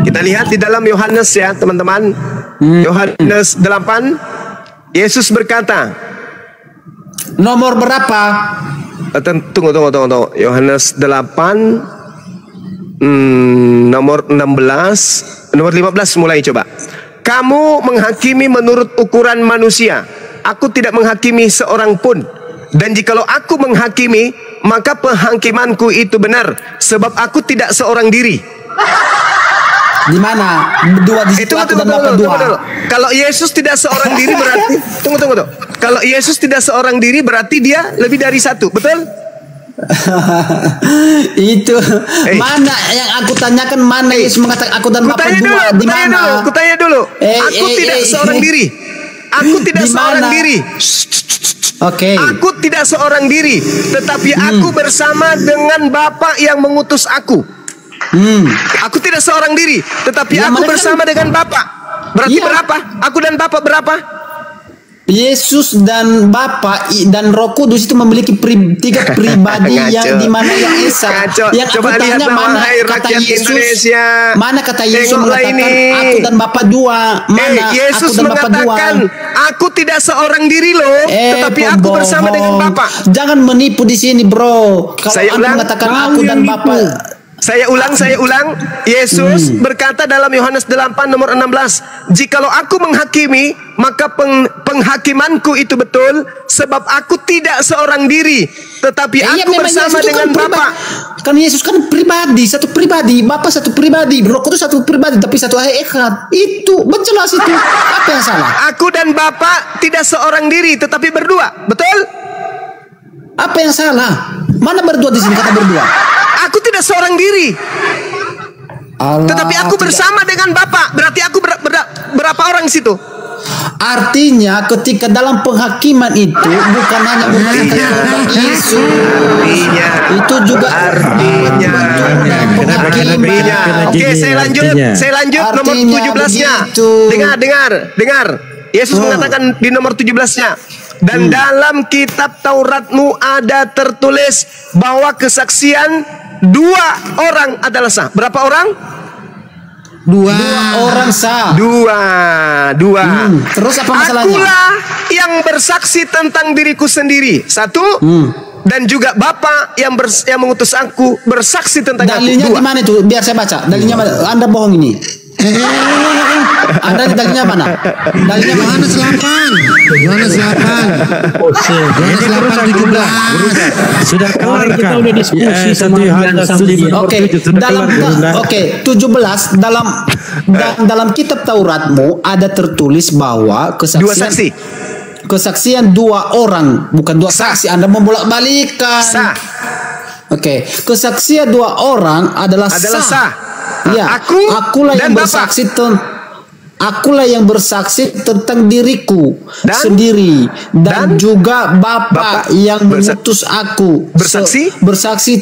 kita lihat di dalam Yohanes ya, teman-teman. Yohanes 8, Yesus berkata.
Nomor berapa?
Tunggu. Yohanes 8, nomor 16, nomor 15 mulai coba. kamu menghakimi menurut ukuran manusia. Aku tidak menghakimi seorang pun. Dan jikalau aku menghakimi, maka penghakimanku itu benar, sebab aku tidak seorang diri.
Di mana? Dua di situ aku dan Bapa dua.
Kalau Yesus tidak seorang diri berarti tunggu. Kalau Yesus tidak seorang diri berarti dia lebih dari satu, betul?
Itu mana yang aku tanyakan, mana Yesus mengatakan aku dan Bapa dua? Di mana?
Kutanya dulu. Aku tidak seorang diri. Aku tidak seorang diri.
Oke.
Aku tidak seorang diri, tetapi aku bersama dengan Bapa yang mengutus aku. Aku tidak seorang diri, tetapi aku bersama dengan Bapa. Berarti berapa? Aku dan Bapa berapa?
Yesus dan Bapa dan Roh Kudus itu memiliki tiga pribadi yang di mana yang esa. Yang
coba
aku tanya mana kata Yesus?
Indonesia.
Mana kata Yesus mengatakan aku dan Bapa dua? Mana
Yesus
aku dan Bapa dua?
Aku tidak seorang diri loh, tetapi aku bersama dengan Bapa.
Jangan menipu di sini, bro. Kalau Anda mengatakan aku dan Bapa.
Saya ulang. Yesus berkata dalam Yohanes 8 nomor 16, jikalau aku menghakimi, maka penghakimanku itu betul, sebab aku tidak seorang diri, tetapi aku bersama dengan Bapa.
Kan Yesus kan pribadi, satu pribadi, Bapa satu pribadi, Roh Kudus satu pribadi, tapi satu hakikat. Itu jelas itu. Apa yang salah?
Aku dan Bapa tidak seorang diri, tetapi berdua, betul?
Apa yang salah? Mana berdua di sini kata berdua?
Aku tidak seorang diri. Tetapi aku bersama dengan Bapa. Berarti aku berapa orang di situ?
Artinya ketika dalam penghakiman itu bukan hanya mengatakan Yesus. Itu juga artinya.
Oke, saya lanjut nomor 17-nya. Dengar. Yesus mengatakan di nomor 17-nya. Dan dalam kitab Tauratmu ada tertulis bahwa kesaksian dua orang adalah sah. Berapa orang?
Dua orang sah.
Dua.
Terus apa masalahnya?
Akulah yang bersaksi tentang diriku sendiri. Satu. Dan juga Bapa yang mengutus aku bersaksi tentang
dalilnya
aku. Dua.
Di mana itu? Biar saya baca. Dalilnya mana? Anda bohong ini. Anda dalilnya mana? Dalilnya
Yohanes 8. Yohanes 8. Yohanes 8:17.
Sudah kelar
Kita udah diskusi sama
Oke, 17 dalam kitab Tauratmu ada tertulis bahwa kesaksian dua orang, bukan dua saksi. Anda membolak-balikan. Oke, kesaksian dua orang adalah sah. Ya, akulah yang bersaksi tentang diriku sendiri dan juga Bapa yang mengutus aku bersaksi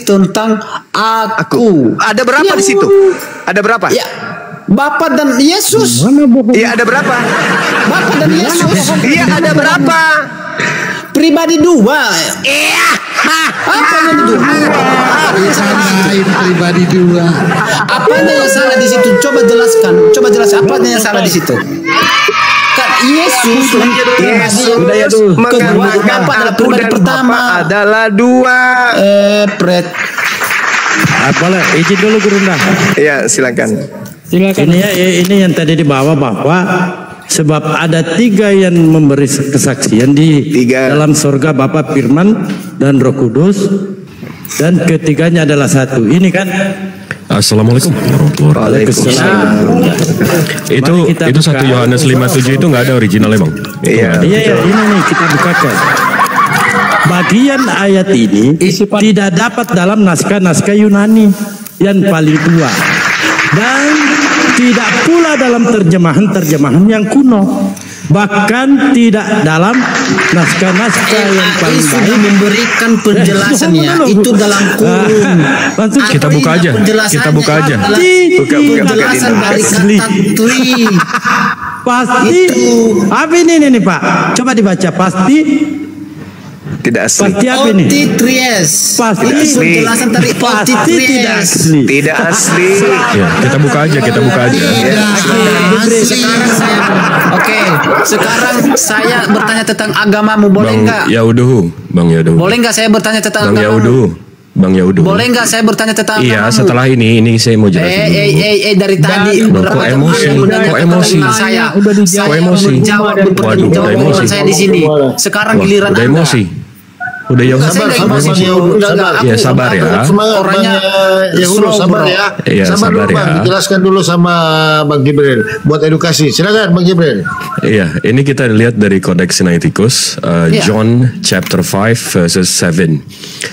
tentang aku.
Ada berapa di situ? Ada berapa?
Ya, Bapa dan Yesus.
Iya, ada berapa?
Bapa dan Yesus.
Iya, ada berapa?
Pribadi dua. Apa yang dua?
Pribadi dua.
Apa yang salah di situ? Coba jelaskan. Apa yang salah di situ? Kan Yesus kedua, Bapa adalah pribadi pertama.
Adalah dua.
Boleh izin dulu Guru Unda.
Iya, silakan.
Ini yang tadi dibawa bahwa sebab ada tiga yang memberi kesaksian di dalam surga, Bapa, Firman, dan Roh Kudus, dan ketiganya adalah satu. Ini kan.
Assalamualaikum warahmatullahi wabarakatuh. Itu 1 Yohanes 5:7 itu nggak ada originalnya, Bang.
Iya, ini nih kita bukakan. Bagian ayat ini tidak dapat dalam naskah-naskah Yunani yang paling tua, dan tidak pula dalam terjemahan yang kuno, bahkan tidak dalam naskah-naskah yang paling baik.
Memberikan penjelasannya itu dalam kurung.
Langsung kita buka aja.
Penjelasan dari kata tri.
Pasti. Apa ini nih Pak? Coba dibaca. Pasti.
Tidak asli.
Pasti apa ini?
Pasti penjelasan dari
pasti tidak asli.
Tidak asli.
Ya, kita buka aja.
Sekarang saya bertanya tentang agamamu, boleh nggak?
Bang Yahudu.
Boleh nggak saya bertanya tentang
Bang
agamamu?
Yahudu. Bang Yaudo.
Boleh nggak saya bertanya tentang
Iya,
agamamu?
setelah ini saya mau jelasin dulu.
Dari tadi
Kok emosi? Kok emosi?
Saya
Kok emosi?
menjawab
Waduh, udah emosi.
saya di sini. Sekarang
Wah,
giliran
udah
Anda.
emosi. Udah ya.
Saya nggak emosi.
Ya sabar ya.
Orangnya
Yahudo,
slow,
sabar
bro.
ya.
Iya,
sabar dulu
sabar
Bang,
ya.
dijelaskan dulu sama Bang Jibril buat edukasi. Silakan Bang Jibril.
Iya, ini kita lihat dari Codex Sinaiticus, John chapter 5 verses 7.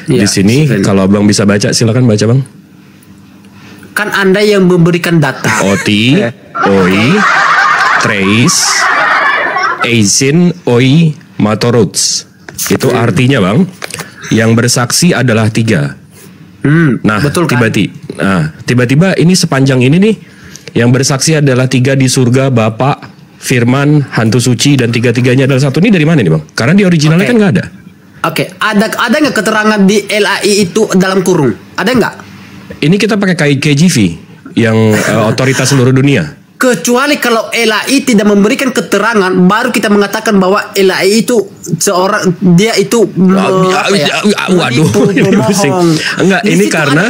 Di sini, kalau Bang bisa baca, silakan baca Bang.
Kan Anda yang memberikan data.
Oti, oi, treis, eisin, oi, matorots. Itu artinya Bang, yang bersaksi adalah 3. Nah,
betul kan?
tiba-tiba ini sepanjang ini nih, yang bersaksi adalah 3 di surga, Bapa, Firman, Hantu Suci, dan 3-3-nya adalah 1. Ini dari mana nih Bang? Karena di originalnya kan nggak ada.
Oke, ada nggak keterangan di LAI itu dalam kurung? Ada nggak?
Ini kita pakai KJV yang otoritas seluruh dunia.
Kecuali kalau LAI tidak memberikan keterangan, baru kita mengatakan bahwa LAI itu seorang dia itu
waduh, ini pusing. Enggak, ini karena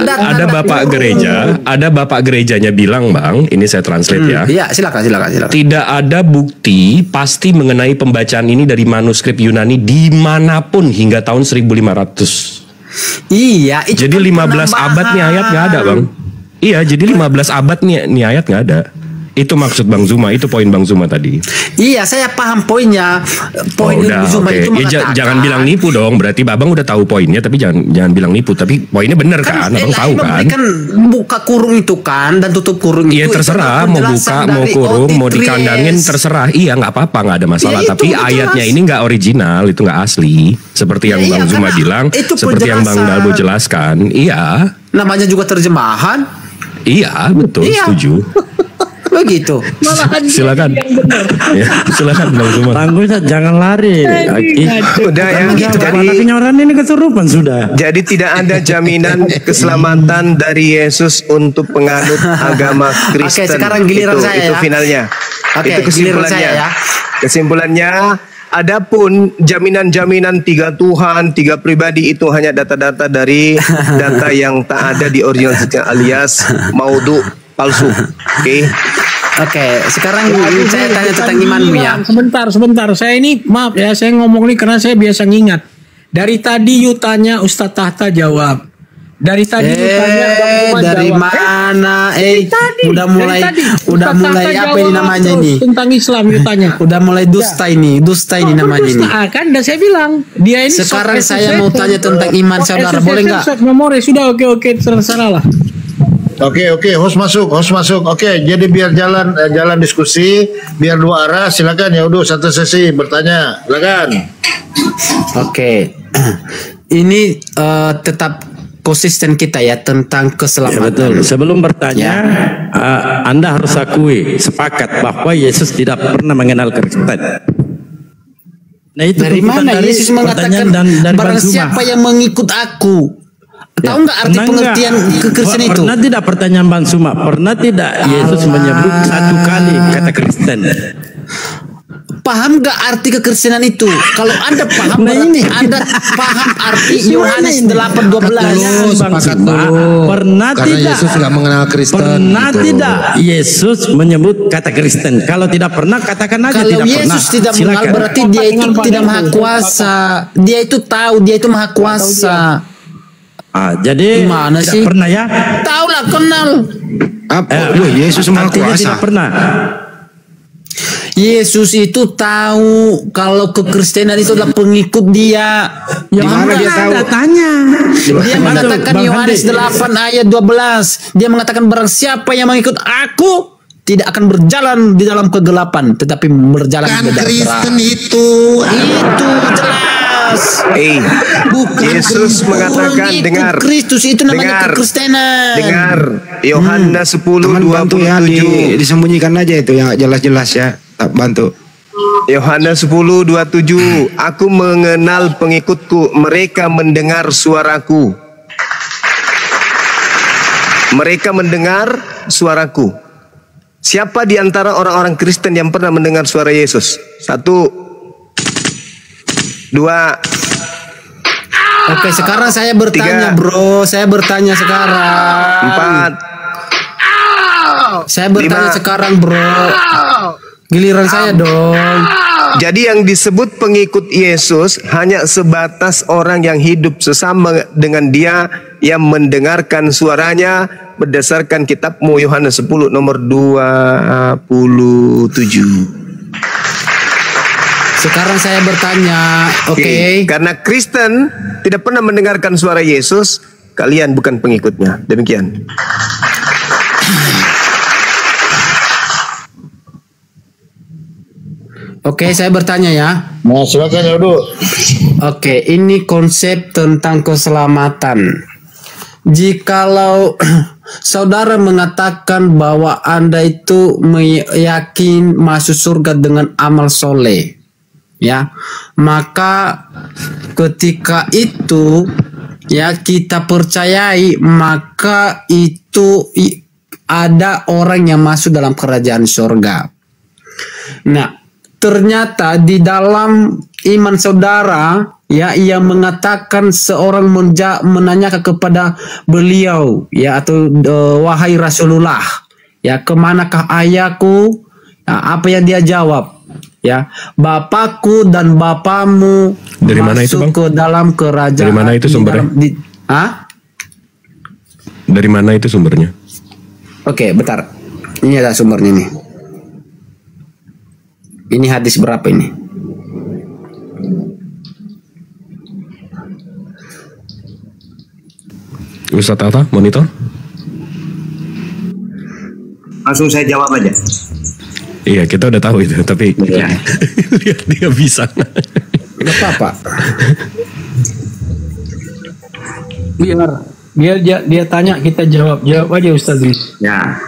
ada bapak gereja, ada bapak gerejanya bilang Bang, ini saya translate ya.
Iya, silakan.
Tidak ada bukti pasti mengenai pembacaan ini dari manuskrip Yunani dimanapun hingga tahun 1500.
Iya, itu
jadi
kan
15 abad nih ayat nggak ada Bang. Iya, jadi 15 abad nih ayat nggak ada. Itu maksud Bang Zuma, itu poin Bang Zuma tadi.
Iya, saya paham poinnya. Poin Zuma itu mengatakan.
Jangan bilang nipu dong. Berarti Abang udah tahu poinnya, tapi jangan bilang nipu. Tapi poinnya bener kan? Abang tahu kan?
Kan buka kurung itu kan dan tutup kurung itu.
Iya terserah, mau buka, mau kurung, mau dikandangin terserah. Iya nggak apa-apa, nggak ada masalah.
Ya,
tapi ayatnya ini nggak original, itu nggak asli. Seperti yang Bang Zuma bilang, seperti yang Bang Dalbo jelaskan. Iya.
Namanya juga terjemahan.
Iya betul, setuju.
Begitu.
Silakan. Ya, silakan Bang Zuma.
Tangguh jangan lari.
Udah ya.
Jadi kenyoran ini kesurupan sudah.
Jadi tidak ada jaminan keselamatan dari Yesus untuk penganut agama Kristen.
Oke, sekarang giliran saya
itu
ya.
finalnya.
Oke,
itu kesimpulannya.
saya ya.
Kesimpulannya, adapun jaminan-jaminan 3 Tuhan, 3 pribadi itu hanya data-data dari data yang tak ada di original alias maudhu, palsu.
Oke, sekarang saya tanya tentang imanmu ya.
Sebentar. Saya ini maaf ya, saya ngomong ini karena saya biasa ngingat. Dari tadi you tanya Ustadz Tahta jawab. Dari tadi you tanya Bang Zuma
dari
jawab.
mana? Udah mulai apa ini namanya ini?
Tentang Islam you tanya.
Udah mulai dusta ini namanya ini.
Kan udah saya bilang dia ini.
Sekarang saya mau tanya tentang iman saudara, boleh nggak?
Memori sudah oke terserah lah.
Oke, host masuk. Oke, jadi biar jalan diskusi, biar 2 arah. Silakan ya, udah 1 sesi bertanya. Silakan.
Oke. Ini tetap konsisten kita ya tentang keselamatan.
Ya, betul. Sebelum bertanya, Anda harus akui sepakat bahwa Yesus tidak pernah mengenal Kristen. Nah, itu
dari mana Yesus mengatakan
dan
barang siapa yang mengikut aku? Tahu nggak arti pengertian kekristenan itu?
Pernah tidak pertanyaan Bang Suma? Pernah tidak Yesus menyebut 1 kali kata Kristen?
Paham nggak arti kekristenan itu? Kalau Anda paham, berarti Anda paham arti Yohanes 8:12.
Pernah
Karena
tidak
Yesus nggak mengenal Kristen.
Pernah
gitu.
tidak Yesus menyebut kata Kristen? Kalau tidak pernah, katakan aja
kalau
tidak pernah.
Yesus tidak mengenal, berarti dia itu tidak maha kuasa. Dia itu tahu, dia itu maha kuasa.
Jadi
gimana
tidak
sih?
Pernah ya?
Tahu lah, kenal.
Yesus maha
Artinya
kuasa.
tidak pernah.
Yesus itu tahu kalau kekristenan itu adalah pengikut dia.
Yang
mana dia tahu?
Tanya.
Dia mengatakan
Bang
Yohanes
Handi.
8 ayat 12. Dia mengatakan barang siapa yang mengikut aku tidak akan berjalan di dalam kegelapan, tetapi berjalan
Kan
di dalam
Kristen
terang.
itu.
Itu jelas.
Yesus mengatakan,
Pengikut
dengar,
Kristus itu namanya
dengar,
kekristenan.
dengar Yohanes
Teman bantu ya,
10:27.
disembunyikan aja itu yang jelas-jelas ya. Tak bantu.
Yohanes 10:27. Aku mengenal pengikutku, mereka mendengar suaraku. Mereka mendengar suaraku. Siapa di antara orang-orang Kristen yang pernah mendengar suara Yesus? 1, 2.
Oke, sekarang saya bertanya,
3,
bro. Saya bertanya sekarang.
4.
Saya bertanya
5.
sekarang, bro. Giliran saya dong.
Jadi yang disebut pengikut Yesus hanya sebatas orang yang hidup sesama dengan dia, yang mendengarkan suaranya berdasarkan kitabmu Yohanes 10 nomor 27.
Sekarang saya bertanya, oke.
Karena Kristen tidak pernah mendengarkan suara Yesus, kalian bukan pengikutnya. Demikian.
Oke, saya bertanya ya.
Nah, silakan ya dulu.
Oke, ini konsep tentang keselamatan. Jikalau saudara mengatakan bahwa Anda itu yakin masuk surga dengan amal soleh, ya, maka ketika itu ya kita percayai, maka itu ada orang yang masuk dalam kerajaan surga. Nah, ternyata di dalam iman saudara ya, ia mengatakan seorang menanyakan kepada beliau ya, atau wahai Rasulullah ya, kemanakah ayahku? Ya, apa yang dia jawab? Ya, bapakku dan bapamu
dari mana itu, Bang?
Ke dalam kerajaan.
Dari mana itu sumbernya? Dari mana itu sumbernya?
Oke, bentar. Ini ada sumbernya nih. Ini hadis berapa ini?
Ustadz Alta, monitor.
Langsung saya jawab aja.
Iya, kita udah tahu itu, tapi
ya.
Lihat dia bisa.
Gak apa-apa.
Biar dia tanya, kita jawab aja Ustaz.
Ya.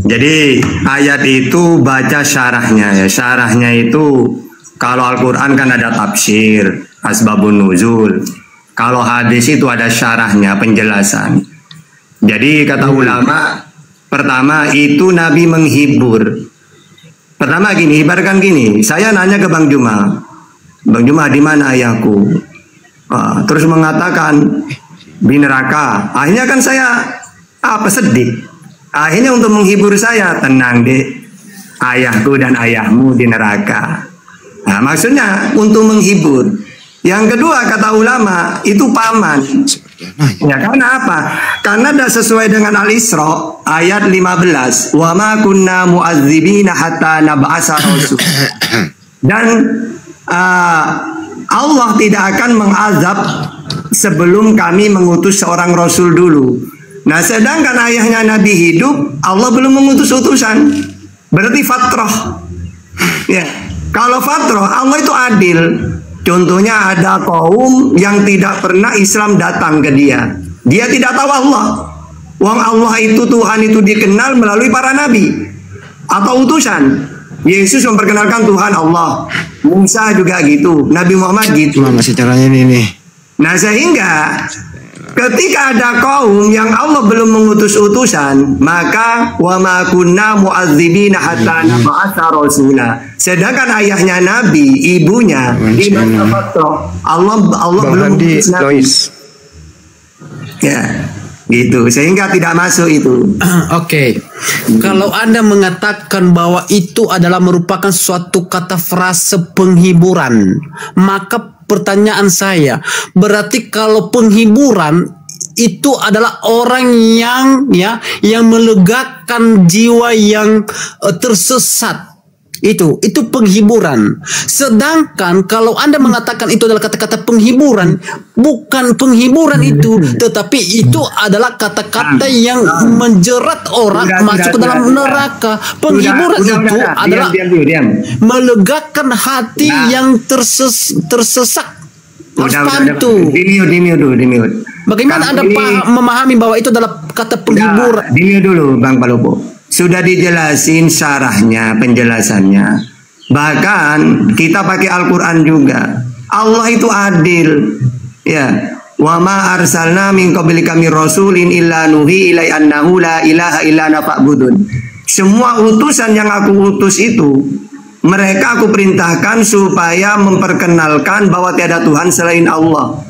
Jadi ayat itu baca syarahnya ya. Syarahnya itu kalau Al-Quran kan ada tafsir, asbabun nuzul. Kalau hadis itu ada syarahnya, penjelasan. Jadi kata ulama, pertama itu Nabi menghibur. Pertama gini, ibaratkan gini, saya nanya ke Bang Juma, Bang Juma di mana ayahku? Terus mengatakan di neraka. Akhirnya kan saya sedih. Akhirnya untuk menghibur saya, tenang deh, ayahku dan ayahmu di neraka. Nah, maksudnya untuk menghibur. Yang kedua kata ulama itu paman. Ya, karena apa? Karena tidak sesuai dengan Al-Isra ayat 15. Wa ma kunna mu'adzibina hatta nab'asa rasul. Dan Allah tidak akan mengazab sebelum kami mengutus seorang rasul dulu. Nah, sedangkan ayahnya Nabi hidup, Allah belum mengutus utusan. Berarti fatrah. Ya, kalau fatrah Allah itu adil. Contohnya ada kaum yang tidak pernah Islam datang ke dia. Dia tidak tahu Allah. Wong Allah itu, Tuhan itu dikenal melalui para nabi atau utusan. Yesus memperkenalkan Tuhan Allah. Musa juga gitu. Nabi Muhammad gitu.
Masih caranya ini.
Nah, sehingga ketika ada kaum yang Allah belum mengutus utusan, maka wa ma kunna mu'adzibina hatta nab'atsa rasula. Sedangkan ayahnya Nabi, ibunya di masa fatrah, Allah belum mengutus Nabi. Ya, gitu. Sehingga tidak masuk itu.
Oke. Kalau Anda mengatakan bahwa itu adalah merupakan suatu kata frase penghiburan, maka pertanyaan saya, berarti kalau penghiburan itu adalah orang yang melegakan jiwa yang tersesat. Itu penghiburan. Sedangkan kalau Anda mengatakan itu adalah kata-kata penghiburan, bukan penghiburan itu, tetapi itu adalah kata-kata yang menjerat orang masuk ke dalam neraka. Penghiburan itu adalah melegakan hati yang tersesat.
Dimute.
Bagaimana Anda memahami bahwa itu adalah kata penghiburan?
Dimute dulu, Bang Palopo. Sudah dijelasin syarahnya, penjelasannya. Bahkan kita pakai Al-Quran juga. Allah itu adil. Ya. Wa ma arsalna min qablika mir rasulin illa nuhi ilai annahu la ilaha illa ana fa'budun. Semua utusan yang aku utus itu, mereka aku perintahkan supaya memperkenalkan bahwa tiada Tuhan selain Allah.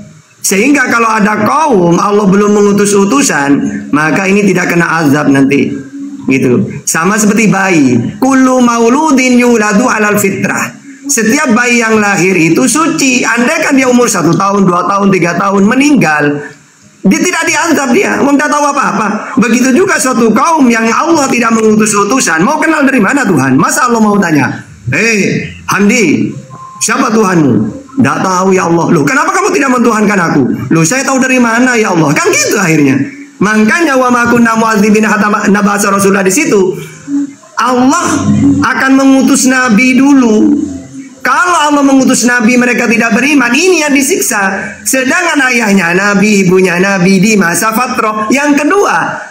Sehingga kalau ada kaum Allah belum mengutus utusan, maka ini tidak kena azab nanti. Gitu. Sama seperti bayi. Kullu mauludin yuladu alal fitrah. Setiap bayi yang lahir itu suci. Andai kan dia umur 1 tahun, 2 tahun, 3 tahun meninggal, dia tidak diazab dia. Tidak tahu apa-apa. Begitu juga suatu kaum yang Allah tidak mengutus utusan. Mau kenal dari mana Tuhan? Masa Allah mau tanya, Hamdi, siapa Tuhanmu? Tidak tahu ya Allah. Loh, kenapa kamu tidak mentuhankan aku? Loh, saya tahu dari mana ya Allah? Kan gitu akhirnya. Makanya wa ma kunna mu'adzibina hatta nab'atsa rasulah, di situ Allah akan mengutus nabi dulu. Kalau Allah mengutus nabi mereka tidak beriman, ini yang disiksa. Sedangkan ayahnya nabi, ibunya nabi di masa fatrah. Yang kedua,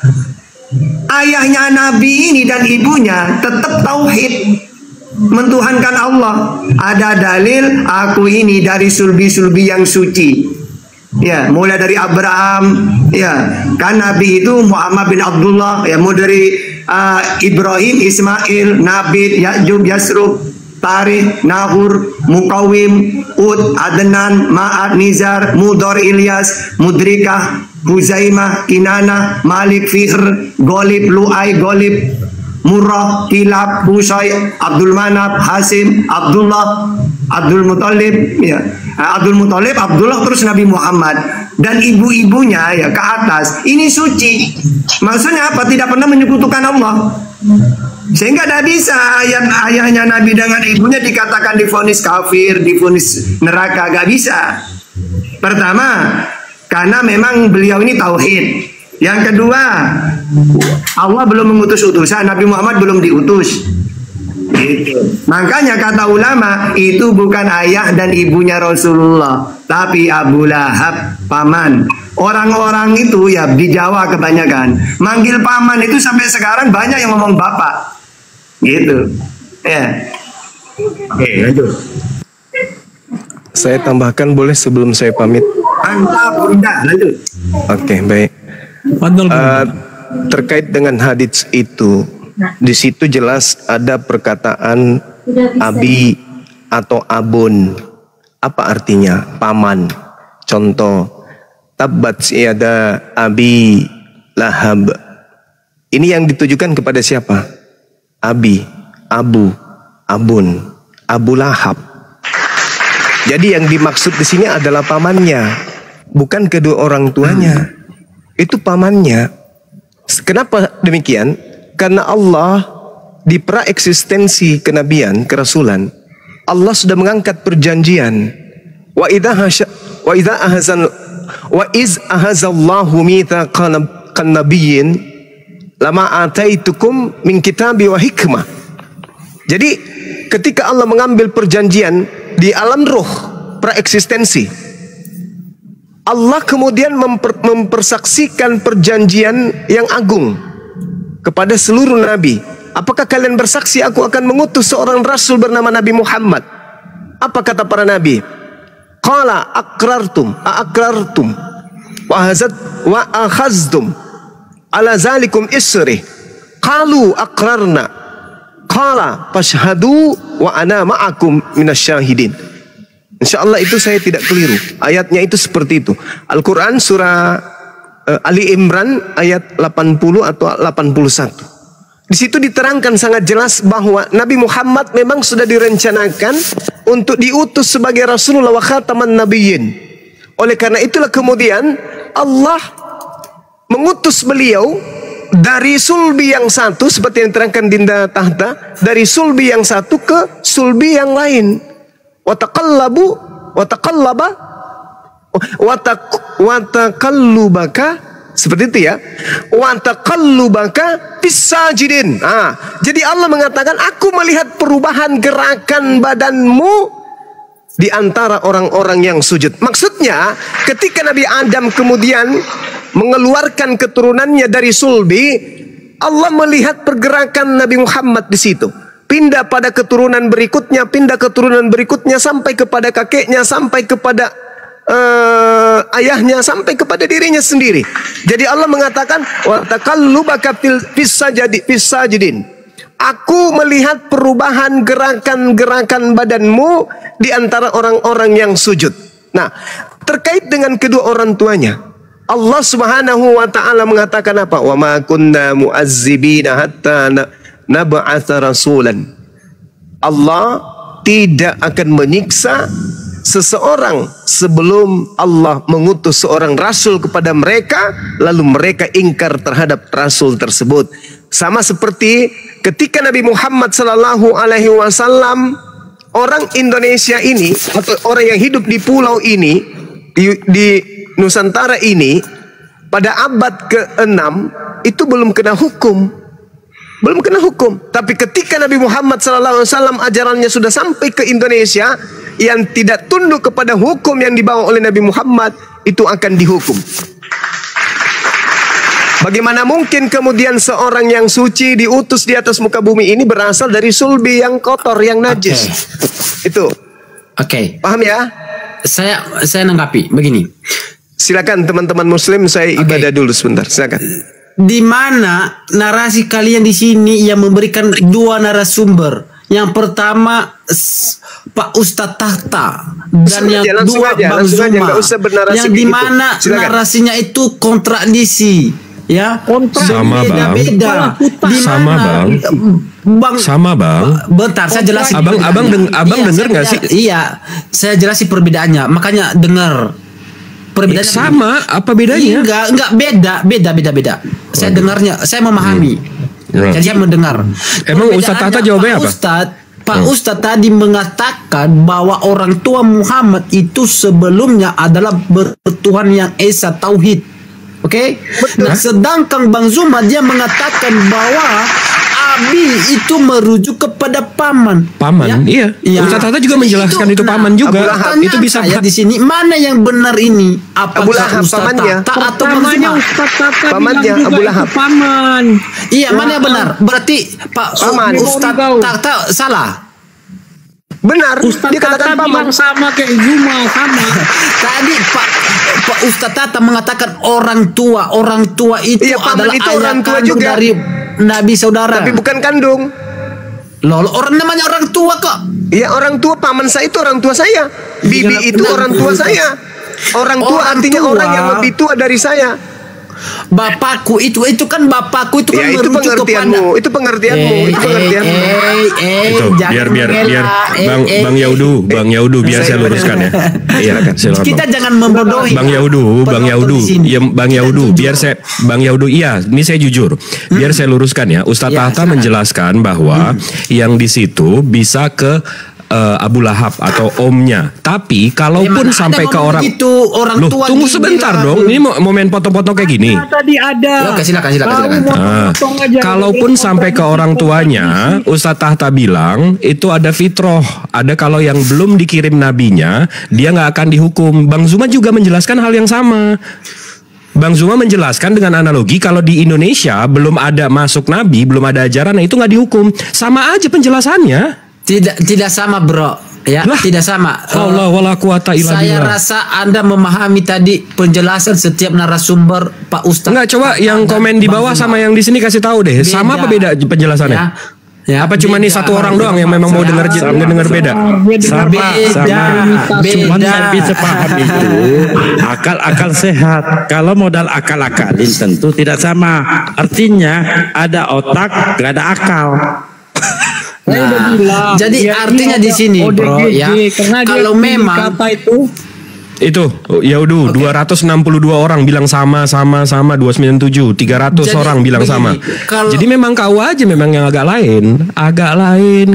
ayahnya nabi ini dan ibunya tetap tauhid, mentuhankan Allah. Ada dalil aku ini dari sulbi-sulbi yang suci. Ya, mulai dari Abraham, ya, kan Nabi itu Muhammad bin Abdullah, ya, mulai dari Ibrahim, Ismail, Nabi, Ya'jub, Yasrub, Tarikh, Nahur, Mukawim, Ud, Adnan, Ma'ad, Nizar, Mudor, Ilyas, Mudrikah, Huzaimah, Kinana, Malik, Fihr, Golib, Lu'ay, Golib, Murrah, Kilab, Husay, Abdul Manaf, Hasim, Abdullah, Abdul Muttalib, ya, Abdul Muttalib, Abdullah, terus Nabi Muhammad dan ibu-ibunya ya ke atas. Ini suci. Maksudnya apa? Tidak pernah menyekutukan Allah. Sehingga tidak bisa ayahnya Nabi dengan ibunya dikatakan divonis kafir, divonis neraka, gak bisa. Pertama, karena memang beliau ini tauhid. Yang kedua, Allah belum mengutus utusan, Nabi Muhammad belum diutus. Gitu. Makanya kata ulama, itu bukan ayah dan ibunya Rasulullah, tapi Abu Lahab, paman. Orang-orang itu ya di Jawa kebanyakan manggil paman itu sampai sekarang banyak yang ngomong bapak. Gitu. Ya. Oke, lanjut.
Saya tambahkan boleh sebelum saya pamit?
Mantap, Bunda, lanjut.
Oke, baik. Terkait dengan hadits itu, di situ jelas ada perkataan abi atau abun. Apa artinya? Paman. Contoh, tabbat yada abi lahab. Ini yang ditujukan kepada siapa? Abi, abu, abun, Abu Lahab. Jadi yang dimaksud di sini adalah pamannya, bukan kedua orang tuanya. Itu pamannya. Kenapa demikian? Karena Allah di pra-eksistensi kenabian, kerasulan, Allah sudah mengangkat perjanjian. Wa iz ahazallahu mitsaqan nabiyyin lama ataitukum min kitabi wa hikmah. Jadi ketika Allah mengambil perjanjian di alam ruh pra-eksistensi, Allah kemudian mempersaksikan perjanjian yang agung kepada seluruh nabi. Apakah kalian bersaksi aku akan mengutus seorang rasul bernama Nabi Muhammad? Apa kata para nabi? Qala aqrartum wa akhaztum ala zalikum isri. Qalu aqrarna. Qala fashhadu wa ana ma'akum minasyahidin. InsyaAllah itu saya tidak keliru. Ayatnya itu seperti itu. Al-Quran surah Ali Imran ayat 80 atau 81. Di situ diterangkan sangat jelas bahwa Nabi Muhammad memang sudah direncanakan untuk diutus sebagai Rasulullah wa khataman nabiyyin. Oleh karena itulah kemudian Allah mengutus beliau dari sulbi yang satu, seperti yang diterangkan Dinda Tahta, dari sulbi yang satu ke sulbi yang lain. Watakallubaka, seperti itu ya. Watakallubaka fisajidin. Jadi Allah mengatakan, aku melihat perubahan gerakan badanmu di antara orang-orang yang sujud. Maksudnya ketika Nabi Adam kemudian mengeluarkan keturunannya dari sulbi, Allah melihat pergerakan Nabi Muhammad di situ. Pindah pada keturunan berikutnya, pindah keturunan berikutnya, sampai kepada kakeknya, sampai kepada ayahnya, sampai kepada dirinya sendiri. Jadi Allah mengatakan, wa taqallubaka fis sajidin. Aku melihat perubahan gerakan-gerakan badanmu di antara orang-orang yang sujud. Nah, terkait dengan kedua orang tuanya. Allah Subhanahu wa taala mengatakan apa? Wa ma kunna mu'azzibina hatta nab'atsa rasulan. Allah tidak akan menyiksa seseorang sebelum Allah mengutus seorang rasul kepada mereka, lalu mereka ingkar terhadap rasul tersebut. Sama seperti ketika Nabi Muhammad sallallahu alaihi wasallam, orang Indonesia ini atau orang yang hidup di pulau ini, di Nusantara ini, pada abad ke-6 itu belum kena hukum. Belum kena hukum. Tapi ketika Nabi Muhammad SAW ajarannya sudah sampai ke Indonesia, yang tidak tunduk kepada hukum yang dibawa oleh Nabi Muhammad itu akan dihukum. Bagaimana mungkin kemudian seorang yang suci diutus di atas muka bumi ini berasal dari sulbi yang kotor, yang najis? Itu. Paham ya?
Saya nanggapi begini.
Silakan teman-teman muslim, saya ibadah dulu sebentar. Silakan.
Di mana narasi kalian di sini yang memberikan dua narasumber? Yang pertama Pak Ustadz Tahta dan yang kedua Bang Zuma, yang di mana narasinya itu kontradiksi, ya,
sama bang,
bentar saya jelasin.
Abang dengar nggak sih?
Iya, saya jelasin perbedaannya, makanya dengar. Perbedaannya
sama, apa bedanya?
Enggak beda. Saya dengarnya, saya memahami. Jadi saya mendengar.
Emang Ustadz Tahta jawabnya apa?
Pak Ustadz tadi mengatakan bahwa orang tua Muhammad itu sebelumnya adalah bertuhan yang esa, tauhid. Oke? Nah, sedangkan Bang Zuma dia mengatakan bahwa Abi itu merujuk kepada paman.
Paman, iya. Ustadz Tahta juga menjelaskan itu paman juga. Itu bisa
di sini. Mana yang benar ini? Apakah Ustadz Tahta atau Bang Zuma?
Pamannya Abu Lahab.
Paman.
Iya, mana yang benar? Berarti Pak Ustadz Tahta salah.
Benar.
Ustadz Tahta bilang sama kayak Zuma, sama.
Tadi Pak Ustadz Tahta mengatakan orang tua itu adalah
itu
ayah
orang tua
kandung
juga
dari Nabi saudara.
Tapi bukan kandung.
Loh, orang namanya orang tua kok.
Iya, orang tua. Paman saya itu orang tua saya. Bibi itu orang tua saya. Orang tua artinya orang yang lebih tua dari saya.
Bapakku itu kan bapakku itu kan
ya,
merujuk kepada
itu pengertianmu.
Itu biar Bang Yaudu biar saya luruskan ya. Iya, silakan.
Kita jangan membodohi.
Bang Yaudu, Bang Yaudu, iya, ini saya jujur. Biar saya luruskan ya. Ustadz Tahta menjelaskan bahwa yang di situ bisa ke Abu Lahab atau omnya. Tapi kalaupun sampai ke orang
itu orang tua,
tunggu sebentar dong. Ini momen potong-potong kayak gini.
Tadi ada.
Oke, silakan.
Kalaupun sampai ke orang tuanya, Ustadz Tahta bilang itu ada fitroh. Ada kalau yang belum dikirim nabinya, dia nggak akan dihukum. Bang Zuma juga menjelaskan hal yang sama. Bang Zuma menjelaskan dengan analogi kalau di Indonesia belum ada masuk nabi, belum ada ajaran, nah itu nggak dihukum. Sama aja penjelasannya.
Tidak sama, bro. Ya, tidak sama.
Allah wala quwata illa billah.
Saya rasa Anda memahami tadi penjelasan setiap narasumber Pak Ustadz.
Enggak, coba yang komen di bawah sama yang di sini kasih tahu deh. Sama apa beda penjelasannya? Ya, apa cuma nih satu orang doang yang memang mau dengar beda?
Sama. Cuman saya bisa paham itu akal sehat. Kalau modal akal-akalin tentu tidak sama. Artinya ada otak, gak ada akal.
Nah, jadi artinya di sini, bro, ya. Kalau memang
itu Yaudu 262 orang bilang sama 297, 300 jadi, orang bilang begini, sama. Jadi memang kau aja memang yang agak lain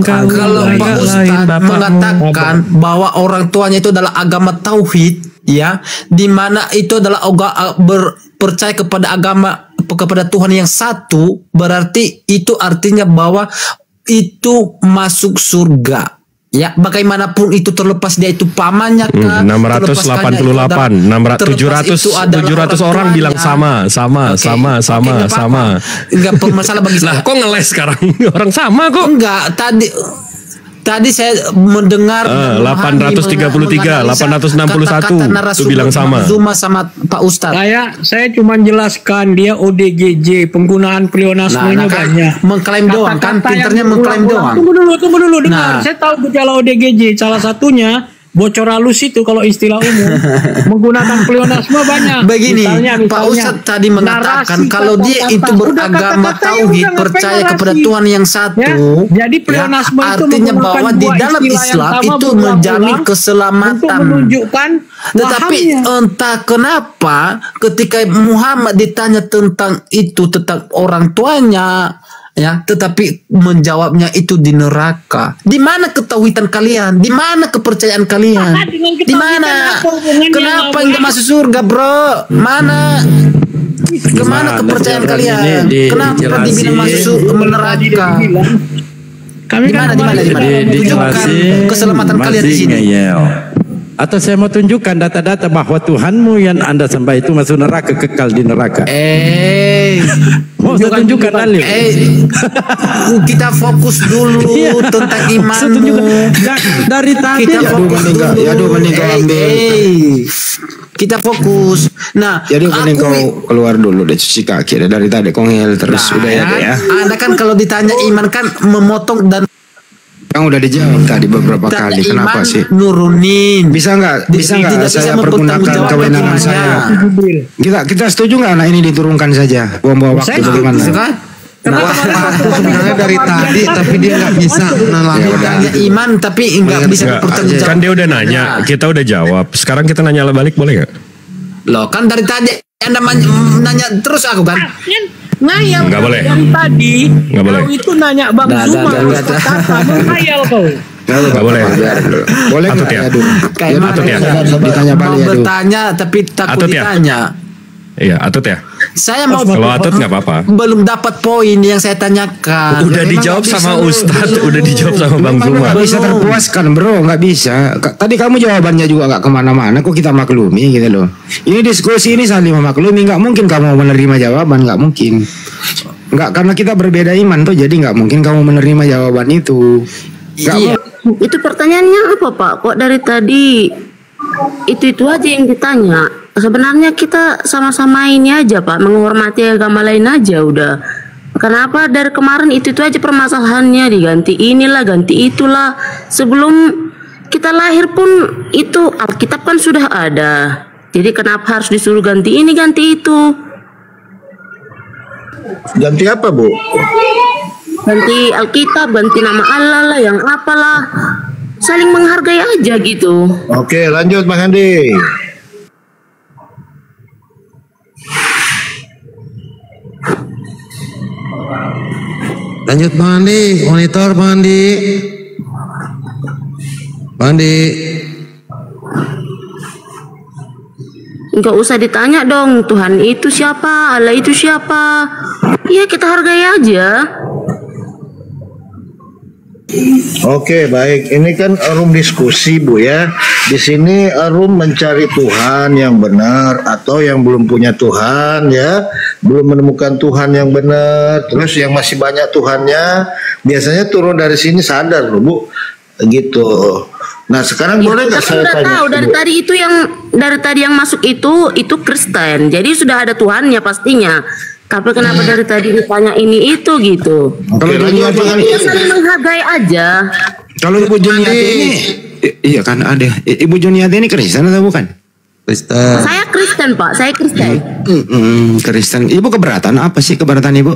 kalau Pak Ustadz mengatakan bahwa orang tuanya itu adalah agama tauhid, ya, di mana itu adalah percaya kepada agama kepada Tuhan yang satu, berarti itu artinya bahwa itu masuk surga. Ya, bagaimanapun itu terlepas dia itu pamannya kan.
688, 700 orang bilang sama.
Enggak masalah bagi saya.
Lah, kok ngeles sekarang? Orang sama kok.
Enggak, tadi saya mendengar
833, 861 itu bilang sama.
Zuma sama Pak Ustadz.
Saya cuma jelaskan dia ODGJ, penggunaan pleonasmenya banyak.
Mengklaim doang kan, pinternya mengklaim doang.
Tunggu dulu dengar. Saya tahu gejala ODGJ, salah satunya bocor halus itu kalau istilah umum. Menggunakan pleonasme banyak.
Begini,
misalnya,
Pak Ustadz tadi mengatakan kalau dia itu beragama tauhid, percaya kepada Tuhan yang satu.
Ya, jadi pleonasme itu
artinya bahwa di dalam Islam itu menjamin keselamatan.
Menunjukkan
tetapi entah kenapa ketika Muhammad ditanya tentang itu, tentang orang tuanya, ya, tetapi menjawabnya itu di neraka. Di mana ketauhidan kalian? Di mana kepercayaan kalian? Di mana? Kenapa enggak masuk surga, bro? Mana? Kemana kepercayaan kalian? Kenapa dibilang masuk neraka? Di mana? Tunjukkan keselamatan kalian di sini.
Atau saya mau tunjukkan data-data bahwa Tuhanmu yang Anda sembah itu masuk neraka, kekal di neraka. Mau saya tunjukkan dalil.
Kita fokus dulu tentang imanmu.
Dari tadi
kita fokus dulu. Kita fokus. Nah,
jadi mending kau keluar dulu deh, cuci kaki. Dari tadi kau ngel terus. Udah ya.
Anda kan kalau ditanya iman kan memotong dan
Yang udah dijawab tadi beberapa kali. Kenapa sih?
Nurunin.
Bisa nggak saya pergunakan kewenangan saya? Kita setuju nggak anak ini diturunkan saja? Buang-buang waktu bagaimana?
Sebenarnya dari tadi tapi dia nggak bisa
nanya iman tapi nggak bisa dipertanggungjawabkan.
Kan dia udah nanya, kita udah jawab. Sekarang kita nanya balik boleh nggak?
Loh kan dari tadi Anda nanya terus aku kan?
Ngayal
nggak boleh.
Dari tadi
nggak boleh.
Kau itu nanya Bang Zuma ngayal kau.
Nggak boleh.
Boleh
Atut ya.
Atut ya.
Ditanya balik.
Mau bertanya tapi takut ditanya.
Iya, Atut ya.
Saya mau
kalau Atut nggak apa-apa.
Belum dapat poin yang saya tanyakan.
Udah dijawab sama Ustadz, udah dijawab sama Bang Zuma.
Nggak bisa terpuaskan bro, nggak bisa. Tadi kamu jawabannya juga nggak kemana-mana. Kok kita maklumi gitu loh. Ini diskusi ini saling memaklumi. Nggak mungkin kamu menerima jawaban, nggak mungkin. Nggak, karena kita berbeda iman tuh, jadi nggak mungkin kamu menerima jawaban itu.
Iya. Itu pertanyaannya apa Pak? Kok dari tadi itu aja yang ditanya? Sebenarnya kita sama-sama ini aja Pak, menghormati agama lain aja udah. Kenapa dari kemarin itu aja permasalahannya, diganti inilah, ganti itulah. Sebelum kita lahir pun itu Alkitab kan sudah ada. Jadi kenapa harus disuruh ganti ini, ganti itu?
Ganti apa Bu?
Ganti Alkitab, ganti nama Allah lah, yang apalah. Saling menghargai aja gitu.
Oke, lanjut Bang Andi.
Lanjut Bang Andi, monitor Bang Andi. Bang Andi.
Enggak usah ditanya dong, Tuhan itu siapa, Allah itu siapa. Iya, kita hargai aja.
Oke, baik. Ini kan room diskusi, Bu ya. Di sini room mencari Tuhan yang benar atau yang belum punya Tuhan ya, belum menemukan Tuhan yang benar. Terus yang masih banyak Tuhannya, biasanya turun dari sini sadar loh, Bu. Gitu. Nah, sekarang
Ya,
boleh nggak
kita
saya
sudah
tanya?
tahu dari
Bu?
tadi itu dari tadi yang masuk itu Kristen. Jadi sudah ada Tuhannya pastinya. Tapi kenapa dari tadi ditanya ini itu gitu?
Oke, lanjut Bang Andi.
Ya saling menghargai aja.
Kalau Ibu Juniati ini, iya kan ada. Ibu Juniati ini Kristen atau bukan?
Kristen.
Saya Kristen Pak, saya Kristen.
Kristen. Ibu keberatan apa sih keberatan Ibu?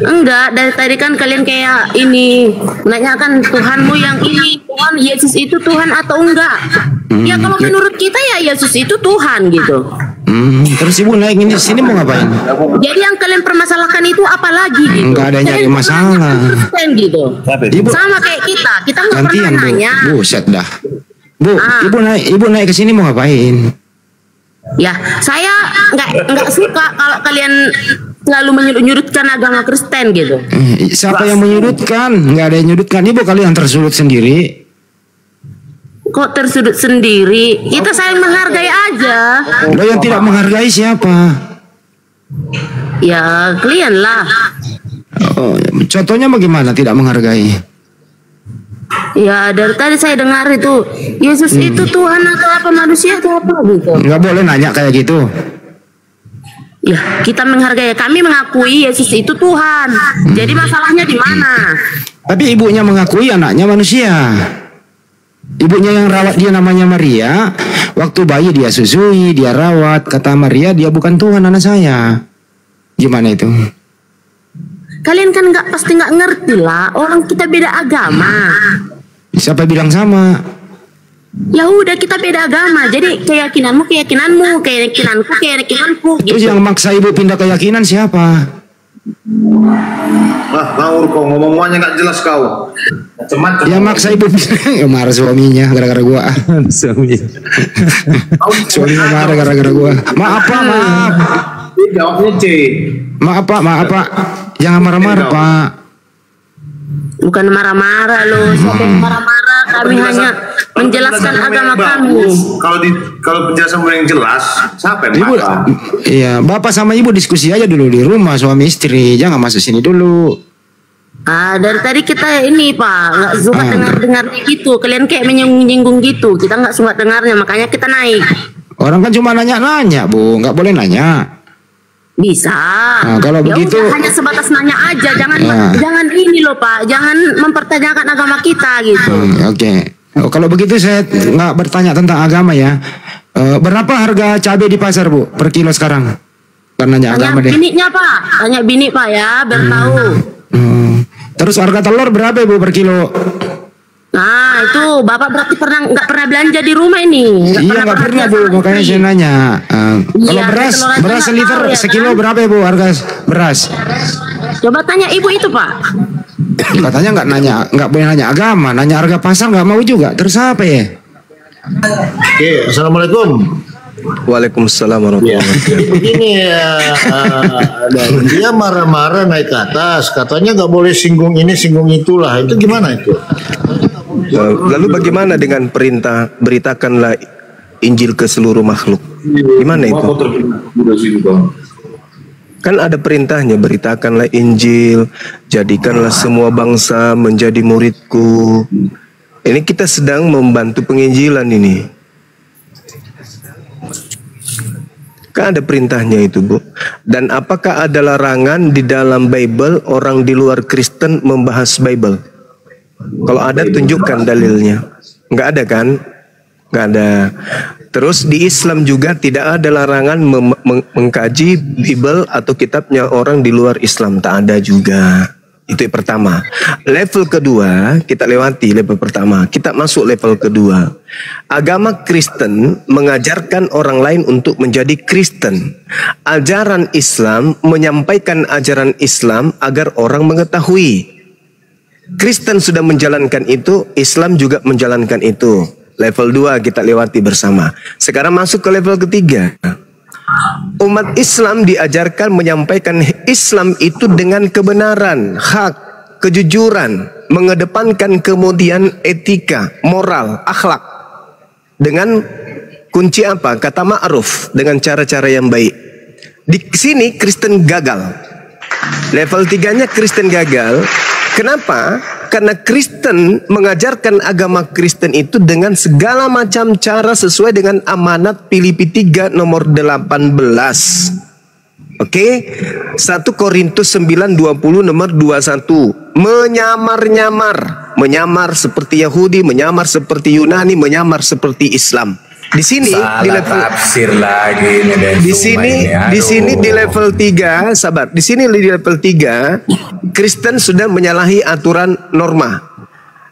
Enggak, dari tadi kan kalian kayak ini nanyakan Tuhanmu yang ini, Tuhan Yesus itu Tuhan atau enggak? Ya kalau menurut kita ya Yesus itu Tuhan gitu.
Terus Ibu naik ini sini mau ngapain?
Jadi yang kalian permasalahkan itu apa lagi gitu?
Enggak ada nyari masalah.
Kristen gitu.
Ibu,
sama kayak kita nggak
gantian
pernah
Bu.
nanya.
Buset dah. Bu, Ibu naik ke sini mau ngapain?
Ya, saya nggak suka kalau kalian selalu menyudutkan agama Kristen gitu.
Siapa yang menyudutkan? Nggak ada yang menyudutkan. Ibu kalian tersudut sendiri.
Kok tersudut sendiri? Kita saling menghargai aja.
Lo yang tidak menghargai siapa?
Ya, kalian lah.
Oh, contohnya bagaimana tidak menghargai?
Ya, dari tadi saya dengar itu Yesus itu Tuhan atau apa, manusia atau apa gitu.
Nggak boleh nanya kayak gitu.
Ya, kita menghargai. Kami mengakui Yesus itu Tuhan. Jadi masalahnya di mana?
Tapi ibunya mengakui anaknya manusia. Ibunya yang rawat dia namanya Maria. Waktu bayi dia susui, dia rawat. Kata Maria, dia bukan Tuhan anak saya. Gimana itu?
Kalian kan pasti nggak ngerti lah. Orang kita beda agama.
Siapa bilang sama?
Ya udah, kita beda agama. Jadi keyakinanmu keyakinanmu, keyakinanku keyakinanku.
Terus
Gitu.
yang maksa ibu pindah keyakinan siapa?
Ngawur kau, ngomong-ngomongnya nggak jelas kau. Macam-macam.
Yang maksa ibu pindah. Marah suaminya gara-gara gua. Suaminya marah gara-gara gua. Maaf Pak, maaf.
Jawabnya C.
Maaf Pak. Jangan marah-marah Pak.
Bukan marah-marah loh. Siapa yang marah-marah? Kami hanya menjelaskan agama kami.
Kalau penjelasan yang jelas, siapa yang
Ibu,
marah?
iya, bapak sama ibu diskusi aja dulu di rumah suami istri, jangan masuk sini dulu.
Dari tadi kita ini Pak nggak suka dengar gitu. Kalian kayak menyinggung gitu. Kita nggak suka dengarnya, makanya kita naik.
Orang kan cuma nanya-nanya Bu, nggak boleh nanya.
Bisa.
Nah, kalau
Ya
begitu
udah, hanya sebatas nanya aja, jangan ini loh Pak, jangan mempertanyakan agama kita gitu.
Oke. Oh, kalau begitu saya nggak bertanya tentang agama ya. Berapa harga cabai di pasar Bu per kilo sekarang? Karena nanya agama deh.
Bininya Pak, tanya bini Pak ya, biar tahu.
Terus harga telur berapa Bu per kilo?
Nah itu Bapak berarti nggak pernah belanja di rumah ini?
Iya nggak pernah Bu, makanya saya nanya. Kalau beras seliter sekilo berapa ya Bu harga beras?
Coba tanya ibu itu Pak.
Katanya nggak boleh nanya agama, nanya harga pasar nggak mau juga. Terus apa ya?
Oke, assalamualaikum.
Waalaikumsalam warahmatullahi wabarakatuh.
Begini dan dia marah-marah naik ke atas, katanya nggak boleh singgung ini singgung itulah. Itu gimana itu?
Lalu bagaimana dengan perintah beritakanlah Injil ke seluruh makhluk? Gimana itu? Kan ada perintahnya, beritakanlah Injil, jadikanlah semua bangsa menjadi muridku. Ini kita sedang membantu penginjilan ini. Kan ada perintahnya itu Bu. Dan apakah ada larangan di dalam Bible orang di luar Kristen membahas Bible? Kalau ada tunjukkan dalilnya. Nggak ada kan? Nggak ada. Terus di Islam juga tidak ada larangan mengkaji Bible atau kitabnya orang di luar Islam. Tak ada juga. Itu yang pertama. Level kedua, kita lewati level pertama. Kita masuk level kedua. Agama Kristen mengajarkan orang lain untuk menjadi Kristen. Ajaran Islam menyampaikan ajaran Islam agar orang mengetahui. Kristen sudah menjalankan itu, Islam juga menjalankan itu. Level 2 kita lewati bersama. Sekarang masuk ke level ketiga. Umat Islam diajarkan menyampaikan Islam itu dengan kebenaran, hak, kejujuran, mengedepankan kemudian etika, moral, akhlak. Dengan kunci apa? Kata ma'ruf, dengan cara-cara yang baik. Di sini Kristen gagal. Level 3-nya Kristen gagal. Kenapa? Karena Kristen mengajarkan agama Kristen itu dengan segala macam cara sesuai dengan amanat Filipi 3 nomor 18. Oke? 1 Korintus 9:20 nomor 21. Menyamar seperti Yahudi, menyamar seperti Yunani, menyamar seperti Islam. Di sini di level
tafsir lagi
di sini di level 3, sahabat. Di sini di level 3 Kristen sudah menyalahi aturan norma.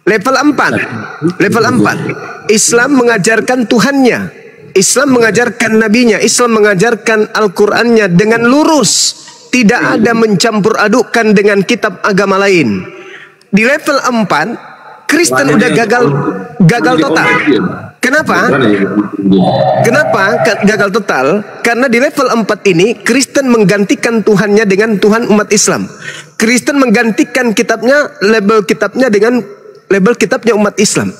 Level 4. Islam mengajarkan Tuhannya. Islam mengajarkan nabinya. Islam mengajarkan Al-Qur'annya dengan lurus. Tidak ada mencampur adukkan dengan kitab agama lain. Di level 4 Kristen udah gagal total. Kenapa? Gagal total? Karena di level 4 ini Kristen menggantikan Tuhannya dengan Tuhan umat Islam. Kristen menggantikan kitabnya, label kitabnya dengan label kitabnya umat Islam.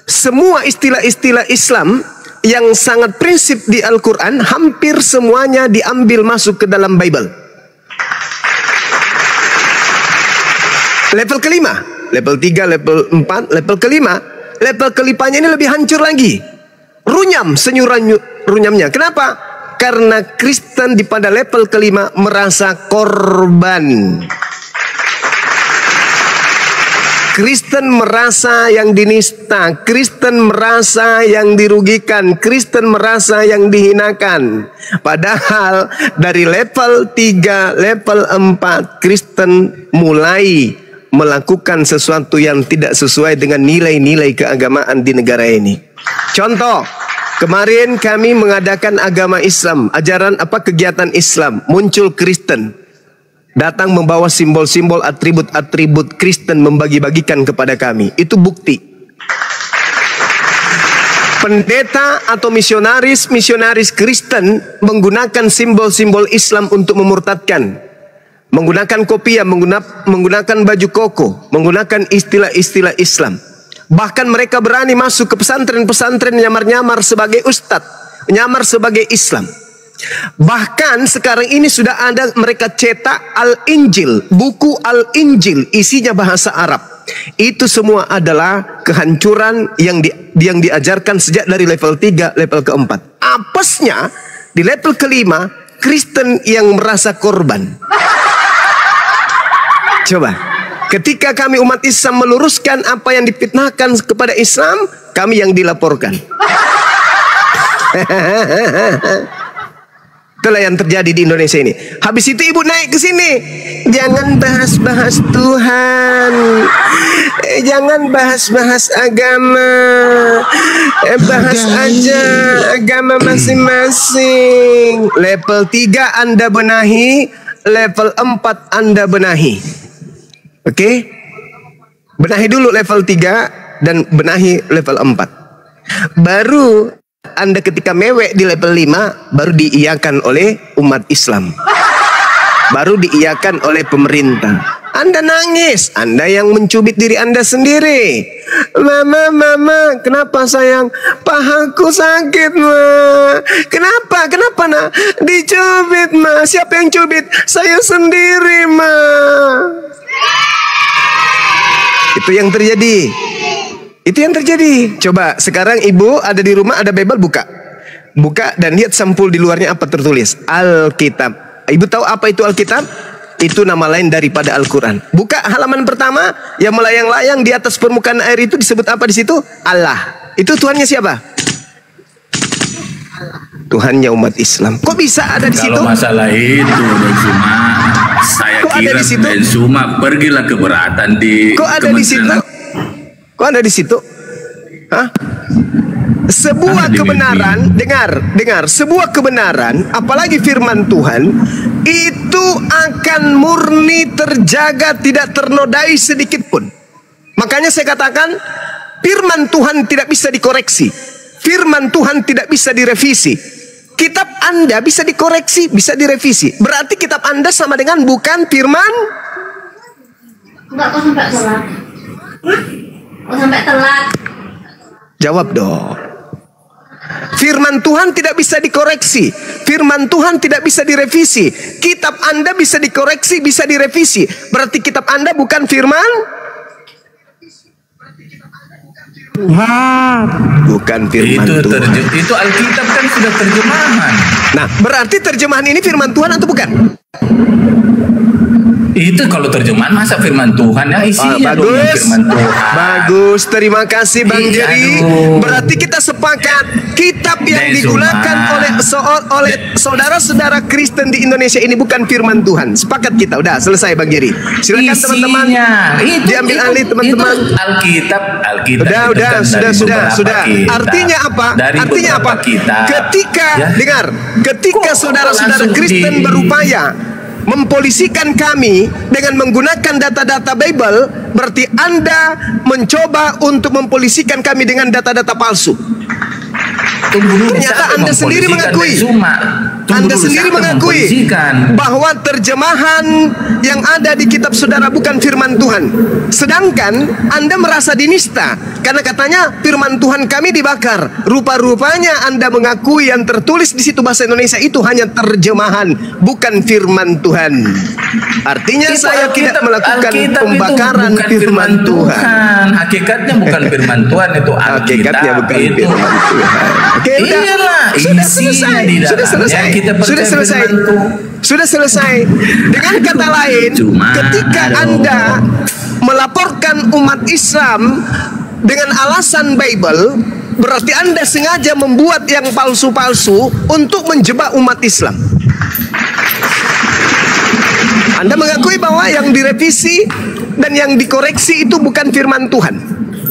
Semua istilah-istilah Islam yang sangat prinsip di Al-Quran hampir semuanya diambil masuk ke dalam Bible. Level kelima, level 3, level 4, level kelima. Level kelipanya ini lebih hancur lagi. Runyam runyamnya. Kenapa? Karena Kristen di pada level kelima merasa korban. Kristen merasa yang dinista, Kristen merasa yang dirugikan, Kristen merasa yang dihinakan. Padahal dari level 3, level 4, Kristen mulai melakukan sesuatu yang tidak sesuai dengan nilai-nilai keagamaan di negara ini. Contoh, kemarin kami mengadakan agama Islam, ajaran kegiatan Islam, muncul Kristen. Datang membawa simbol-simbol, atribut-atribut Kristen, membagi-bagikan kepada kami. Itu bukti. Pendeta atau misionaris Kristen menggunakan simbol-simbol Islam untuk memurtadkan. Menggunakan kopiah, menggunakan baju koko, menggunakan istilah-istilah Islam. Bahkan mereka berani masuk ke pesantren-pesantren, nyamar-nyamar sebagai ustadz, nyamar sebagai Islam. Bahkan sekarang ini sudah ada mereka cetak Al-Injil, buku Al-Injil, isinya bahasa Arab. Itu semua adalah kehancuran yang diajarkan sejak dari level 3, level keempat. Apesnya di level kelima, Kristen yang merasa korban. Coba, ketika kami umat Islam meluruskan apa yang difitnahkan kepada Islam, kami yang dilaporkan. Itulah yang terjadi di Indonesia ini. Habis itu ibu naik ke sini, jangan bahas-bahas Tuhan, jangan bahas-bahas agama, bahas aja agama masing-masing. Level 3 Anda benahi, level 4 Anda benahi. Oke? Benahi dulu level 3 dan benahi level 4. Baru Anda ketika mewek di level 5 baru diiyakan oleh umat Islam. Baru diiyakan oleh pemerintah. Anda nangis, Anda yang mencubit diri Anda sendiri. Mama, kenapa sayang? Pahaku sakit, ma. Kenapa nak? Dicubit, ma. Siapa yang cubit? Saya sendiri, ma. Itu yang terjadi. Itu yang terjadi. Coba sekarang ibu ada di rumah, ada Bible, buka dan lihat sampul di luarnya apa tertulis. Alkitab. Ibu tahu apa itu Alkitab? Itu nama lain daripada Al-Quran. Buka halaman pertama, yang melayang-layang di atas permukaan air itu disebut apa di situ? Allah. Itu Tuhannya siapa? Tuhannya umat Islam. Kok bisa ada di situ?
Kalau masalah itu, cuma saya kira Benzuma pergilah keberatan di.
Kok ada di situ? Kok ada di situ? Hah? Sebuah kebenaran, dengar, sebuah kebenaran, apalagi firman Tuhan, itu akan murni terjaga, tidak ternodai sedikit pun. Makanya saya katakan, firman Tuhan tidak bisa dikoreksi. Firman Tuhan tidak bisa direvisi. Kitab Anda bisa dikoreksi, bisa direvisi. Berarti kitab Anda sama dengan bukan firman.
Enggak, kok sampai telat. Kok sampai telat?
Jawab dong. Firman Tuhan tidak bisa dikoreksi. Firman Tuhan tidak bisa direvisi. Kitab Anda bisa dikoreksi, bisa direvisi. Berarti kitab Anda bukan firman
Tuhan.
Bukan firman Tuhan.
Itu Alkitab kan sudah terjemahan.
Nah, berarti terjemahan ini firman Tuhan atau bukan?
Itu kalau terjemahan masa firman Tuhan ya isinya
bagus,
firman Tuhan.
Bagus, terima kasih Bang Jerry. Berarti kita sepakat kitab yang digunakan oleh saudara-saudara Kristen di Indonesia ini bukan firman Tuhan. Sepakat kita, udah selesai Bang Jerry. Silakan teman-teman. Diambil alih teman-teman.
Alkitab.
Sudah. Artinya apa? Artinya apa? Ketika saudara-saudara Kristen berupaya mempolisikan kami dengan menggunakan data-data Bible, berarti Anda mencoba untuk mempolisikan kami dengan data-data palsu. Ternyata Anda sendiri mengakui, bahwa terjemahan yang ada di kitab saudara bukan firman Tuhan. Sedangkan Anda merasa dinista karena katanya firman Tuhan kami dibakar. Rupa-rupanya Anda mengakui yang tertulis di situ bahasa Indonesia itu hanya terjemahan, bukan firman Tuhan. Artinya saya tidak melakukan pembakaran firman Tuhan.
Hakikatnya bukan firman Tuhan, itu
hakikatnya bukan firman Tuhan. Oke, sudah selesai. Sudah selesai. Sudah selesai. Dengan kata lain, ketika Anda melaporkan umat Islam dengan alasan Bible, berarti Anda sengaja membuat yang palsu-palsu untuk menjebak umat Islam. Anda mengakui bahwa yang direvisi dan yang dikoreksi itu bukan firman Tuhan.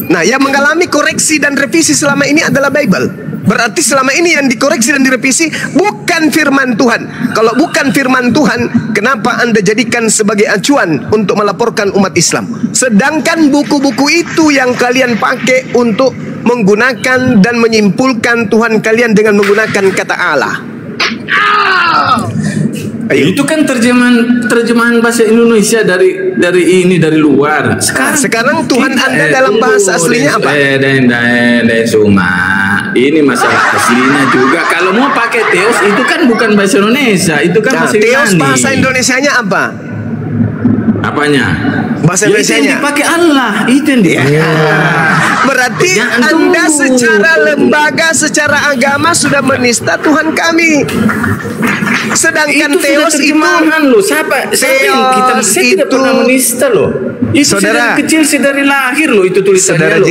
Nah, yang mengalami koreksi dan revisi selama ini adalah Bible. Berarti selama ini yang dikoreksi dan direvisi bukan firman Tuhan. Kalau bukan firman Tuhan, kenapa Anda jadikan sebagai acuan untuk melaporkan umat Islam? Sedangkan buku-buku itu yang kalian pakai untuk menggunakan dan menyimpulkan Tuhan kalian dengan menggunakan kata Allah.
Ayo. Itu kan terjemahan bahasa Indonesia dari luar.
Sekarang Tuhan Anda dalam bahasa aslinya apa?
Suma. Ini masalah aslinya juga. Kalau mau pakai Theos itu kan bukan bahasa Indonesia, itu kan bahasa Yunani.
Theos bahasa Indonesianya apa?
Apanya?
Bahasa Indonesianya.
Itu yang dipakai Allah, itu yang dipakai.
Berarti Anda secara lembaga, secara agama sudah menista Tuhan kami. Sedangkan
itu
Theos itu
loh. Siapa yang saya tidak pernah menista loh. Itu
saudara
kecil dari lahir loh itu tulisannya loh.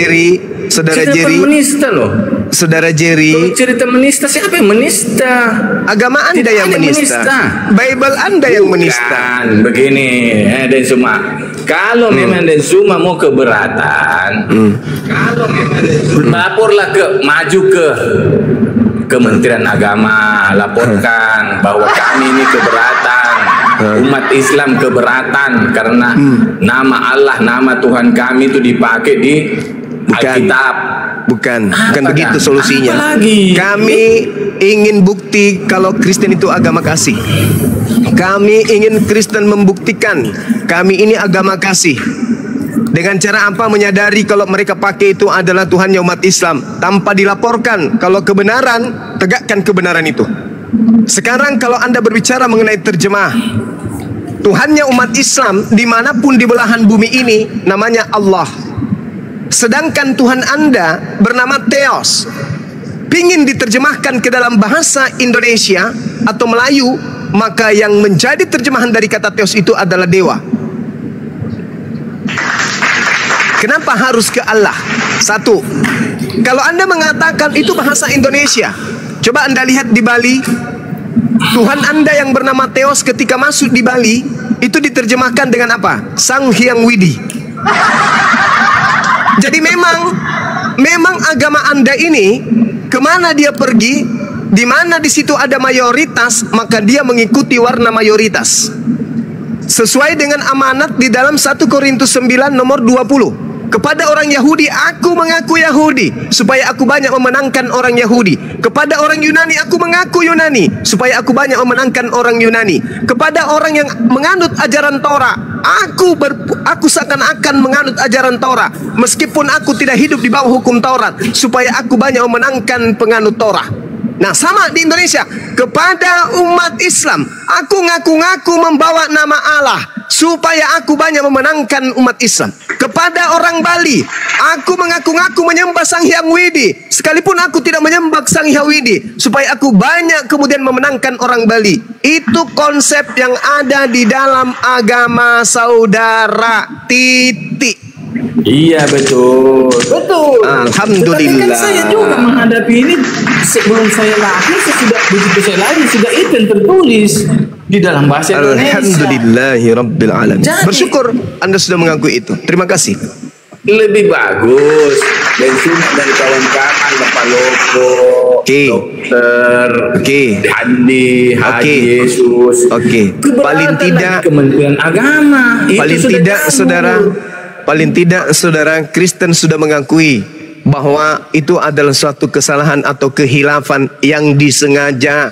Saudara Jerry,
menista loh.
Saudara Jerry,
kalau cerita menista, siapa yang menista?
Agama Anda yang menista. Bible Anda yang menista.
Begini, Den Suma. Kalau memang Den Suma mau keberatan, laporlah maju ke Kementerian Agama, laporkan bahwa kami ini keberatan, umat Islam keberatan karena nama Allah, nama Tuhan kami itu dipakai di Alkitab.
Bukan begitu solusinya. Kami ingin bukti kalau Kristen itu agama kasih. Kami ingin Kristen membuktikan kami ini agama kasih. Dengan cara apa? Menyadari kalau mereka pakai itu adalah Tuhannya umat Islam, tanpa dilaporkan. Kalau kebenaran, tegakkan kebenaran itu. Sekarang kalau Anda berbicara mengenai terjemah, Tuhannya umat Islam dimanapun di belahan bumi ini namanya Allah. Sedangkan Tuhan Anda bernama Theos. Pingin diterjemahkan ke dalam bahasa Indonesia atau Melayu, maka yang menjadi terjemahan dari kata Theos itu adalah dewa. Kenapa harus ke Allah? Satu, kalau Anda mengatakan itu bahasa Indonesia, coba Anda lihat di Bali, Tuhan Anda yang bernama Theos ketika masuk di Bali itu diterjemahkan dengan apa? Sang Hyang Widi. Jadi memang agama Anda ini kemana dia pergi, di mana di situ ada mayoritas, maka dia mengikuti warna mayoritas. Sesuai dengan amanat di dalam 1 Korintus 9 nomor 20. Kepada orang Yahudi, aku mengaku Yahudi, supaya aku banyak memenangkan orang Yahudi. Kepada orang Yunani, aku mengaku Yunani, supaya aku banyak memenangkan orang Yunani. Kepada orang yang menganut ajaran Torah, aku seakan-akan menganut ajaran Torah, meskipun aku tidak hidup di bawah hukum Taurat, supaya aku banyak memenangkan penganut Torah. Nah, sama di Indonesia. Kepada umat Islam, aku ngaku-ngaku membawa nama Allah, supaya aku banyak memenangkan umat Islam. Kepada orang Bali, aku mengaku-ngaku menyembah Sang Hyang Widi, sekalipun aku tidak menyembah Sang Hyang Widi, supaya aku banyak kemudian memenangkan orang Bali. Itu konsep yang ada di dalam agama saudara. Titik.
Iya, betul.
Alhamdulillah.
Kan saya juga menghadapi ini sebelum saya lahir, begitu saya lahir sudah itu yang tertulis di dalam bahasa Indonesia.
Alhamdulillahirabbil alamin. Bersyukur Anda sudah mengakui itu. Terima kasih.
Lebih bagus dari kawan-kawan Bapak Loko, Dokter, Handi, Haji Yesus.
Paling tidak
Kementerian Agama.
Paling tidak saudara Kristen sudah mengakui bahwa itu adalah suatu kesalahan atau kehilafan yang disengaja,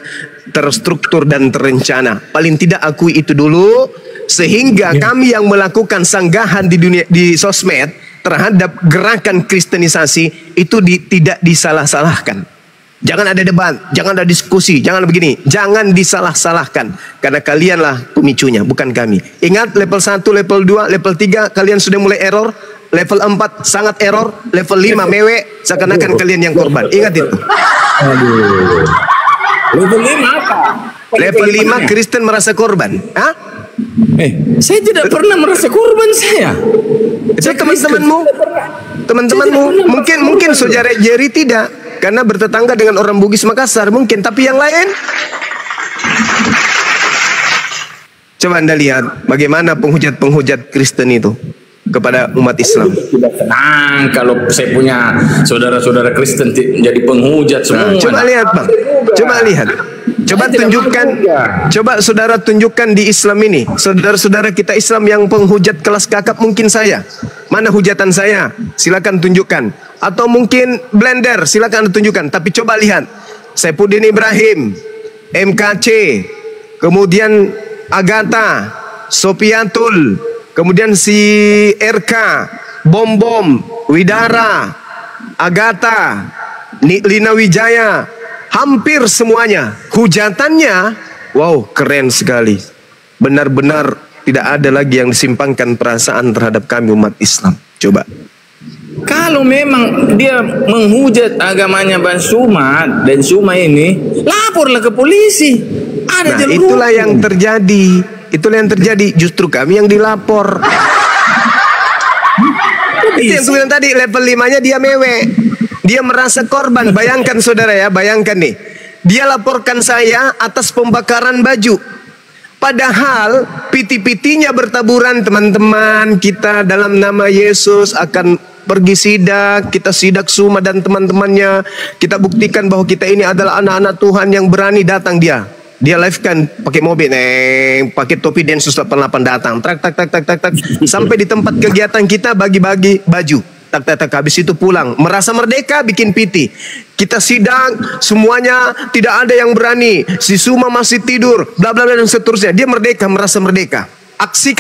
terstruktur dan terencana. Paling tidak akui itu dulu, sehingga kami yang melakukan sanggahan di sosmed terhadap gerakan kristenisasi itu tidak disalah-salahkan. Jangan ada debat, jangan ada diskusi, jangan begini, jangan disalah-salahkan, karena kalianlah pemicunya, bukan kami. Ingat, level 1, level 2, level 3 kalian sudah mulai error, level 4 sangat error, level 5 mewek, seakan-akan kalian yang korban. Ingat itu.
Level 5 apa?
Level 5 Kristen merasa korban. Hah?
Saya tidak pernah merasa korban saya.
Itu teman-temanmu, mungkin saudara Jerry tidak, karena bertetangga dengan orang Bugis Makassar mungkin, tapi yang lain. Coba Anda lihat bagaimana penghujat-penghujat Kristen itu kepada umat Islam.
Tidak senang kalau saya punya saudara-saudara Kristen jadi penghujat semua.
Coba lihat Bang, coba lihat. Coba tunjukkan, coba saudara tunjukkan di Islam ini, saudara-saudara kita Islam yang penghujat kelas kakap mungkin saya. Mana hujatan saya? Silakan tunjukkan. Atau mungkin blender, silakan tunjukkan. Tapi coba lihat, Saifuddin Ibrahim, MKC, kemudian Agatha, Sopiatul, kemudian si RK, Bom, Widara, Agatha, Lina Wijaya, hampir semuanya hujatannya, wow, keren sekali. Benar-benar tidak ada lagi yang disimpangkan perasaan terhadap kami umat Islam. Coba.
Kalau memang dia menghujat agamanya Bang Suma dan Suma ini, laporlah ke polisi. Ada
itulah yang terjadi. Itulah yang terjadi. Justru kami yang dilapor. Itu yang saya bilang tadi, level 5-nya dia mewek. Dia merasa korban. Bayangkan saudara ya, bayangkan nih. Dia laporkan saya atas pembakaran baju. Padahal piti-pitinya bertaburan, teman-teman. Kita dalam nama Yesus akan pergi sidak. Kita sidak Suma dan teman-temannya. Kita buktikan bahwa kita ini adalah anak-anak Tuhan yang berani. Datang dia. Dia live kan pakai mobil, pakai topi Densus 88 datang. Tak. Sampai di tempat kegiatan kita bagi-bagi baju. Tak. Habis itu pulang. Merasa merdeka bikin piti. Kita sidang semuanya, tidak ada yang berani. Si Suma masih tidur, bla bla bla dan seterusnya. Dia merdeka, merasa merdeka. Reaksi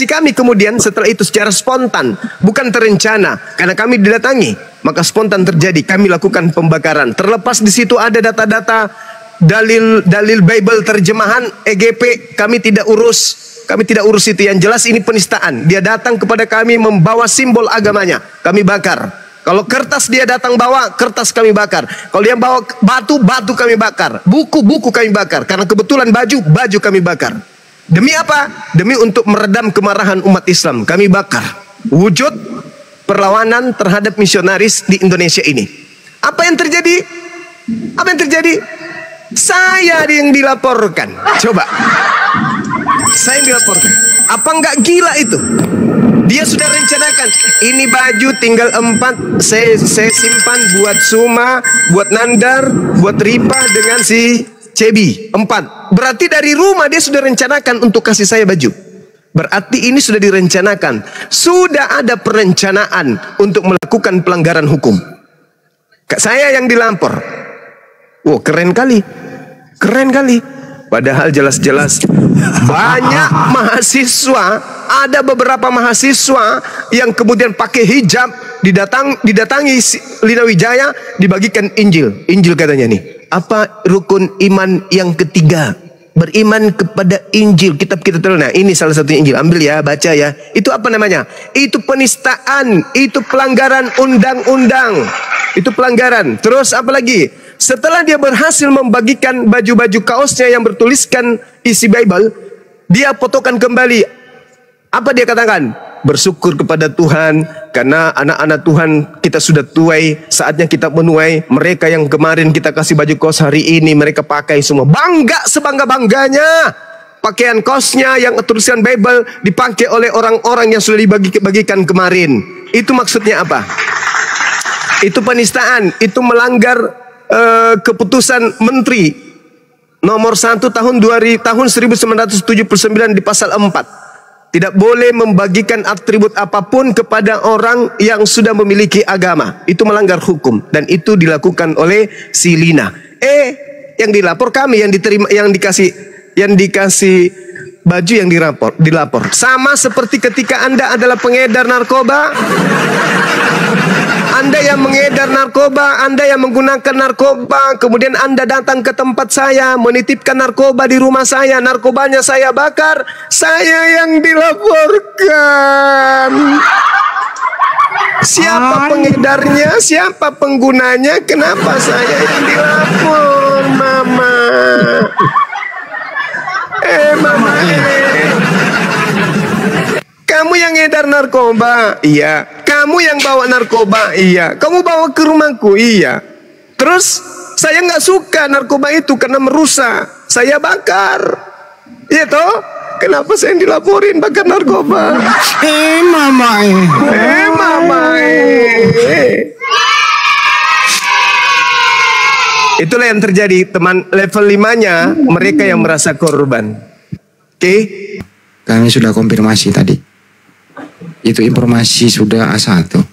kami kemudian setelah itu secara spontan, bukan terencana, karena kami didatangi, maka spontan terjadi. Kami lakukan pembakaran. Terlepas di situ ada data-data dalil Bible terjemahan EGP, kami tidak urus. Kami tidak urus itu. Yang jelas ini penistaan. Dia datang kepada kami membawa simbol agamanya, kami bakar. Kalau kertas dia datang bawa, kertas kami bakar. Kalau dia bawa batu kami bakar. Buku kami bakar. Karena kebetulan baju kami bakar. Demi apa? Demi untuk meredam kemarahan umat Islam. Kami bakar. Wujud perlawanan terhadap misionaris di Indonesia ini. Apa yang terjadi? Saya yang dilaporkan. Coba. Saya yang dilaporkan. Apa enggak gila itu? Dia sudah rencanakan. Ini baju tinggal 4. Saya simpan buat Suma, buat Nandar, buat Ripa dengan si Cebi. 4. Berarti dari rumah dia sudah rencanakan untuk kasih saya baju. Berarti ini sudah direncanakan. Sudah ada perencanaan untuk melakukan pelanggaran hukum. Saya yang dilapor. Wow, keren kali. Padahal jelas-jelas banyak mahasiswa, ada beberapa mahasiswa yang kemudian pakai hijab, didatangi Lina Wijaya, dibagikan Injil. Injil katanya nih. Apa rukun iman yang ketiga? Beriman kepada Injil, kitab kita terus. Nah, ini salah satu Injil. Ambil ya, baca ya. Itu apa namanya? Itu penistaan, itu pelanggaran undang-undang. Itu pelanggaran. Terus apa lagi? Setelah dia berhasil membagikan baju-baju kaosnya yang bertuliskan isi Bible, dia fotokan kembali. Apa dia katakan? Bersyukur kepada Tuhan karena anak-anak Tuhan kita sudah tuai, saatnya kita menuai. Mereka yang kemarin kita kasih baju kaos, hari ini mereka pakai semua. Bangga sebangga-bangganya. Pakaian kaosnya yang tulisan Bible dipakai oleh orang-orang yang sudah dibagikan kemarin. Itu maksudnya apa? Itu penistaan, itu melanggar keputusan Menteri nomor 1 tahun 1979 di pasal 4. Tidak boleh membagikan atribut apapun kepada orang yang sudah memiliki agama. Itu melanggar hukum dan itu dilakukan oleh si Lina. Yang dilapor kami, yang diterima, yang dikasih baju yang dilapor. Sama seperti ketika Anda adalah pengedar narkoba. Anda yang mengedar narkoba, Anda yang menggunakan narkoba, kemudian Anda datang ke tempat saya, menitipkan narkoba di rumah saya, narkobanya saya bakar, saya yang dilaporkan. Siapa pengedarnya, siapa penggunanya, kenapa saya yang dilapor? mama. Mama. Kamu yang ngedar narkoba, iya. Kamu yang bawa narkoba, iya. Kamu bawa ke rumahku, iya. Terus saya nggak suka narkoba itu karena merusak. Saya bakar. Iya toh? Kenapa saya yang dilaporin bakar narkoba?
Mama.
Mama. Itulah yang terjadi, teman. Level 5-nya mereka yang merasa korban. Oke?
Kami sudah konfirmasi tadi. Itu informasi sudah A1.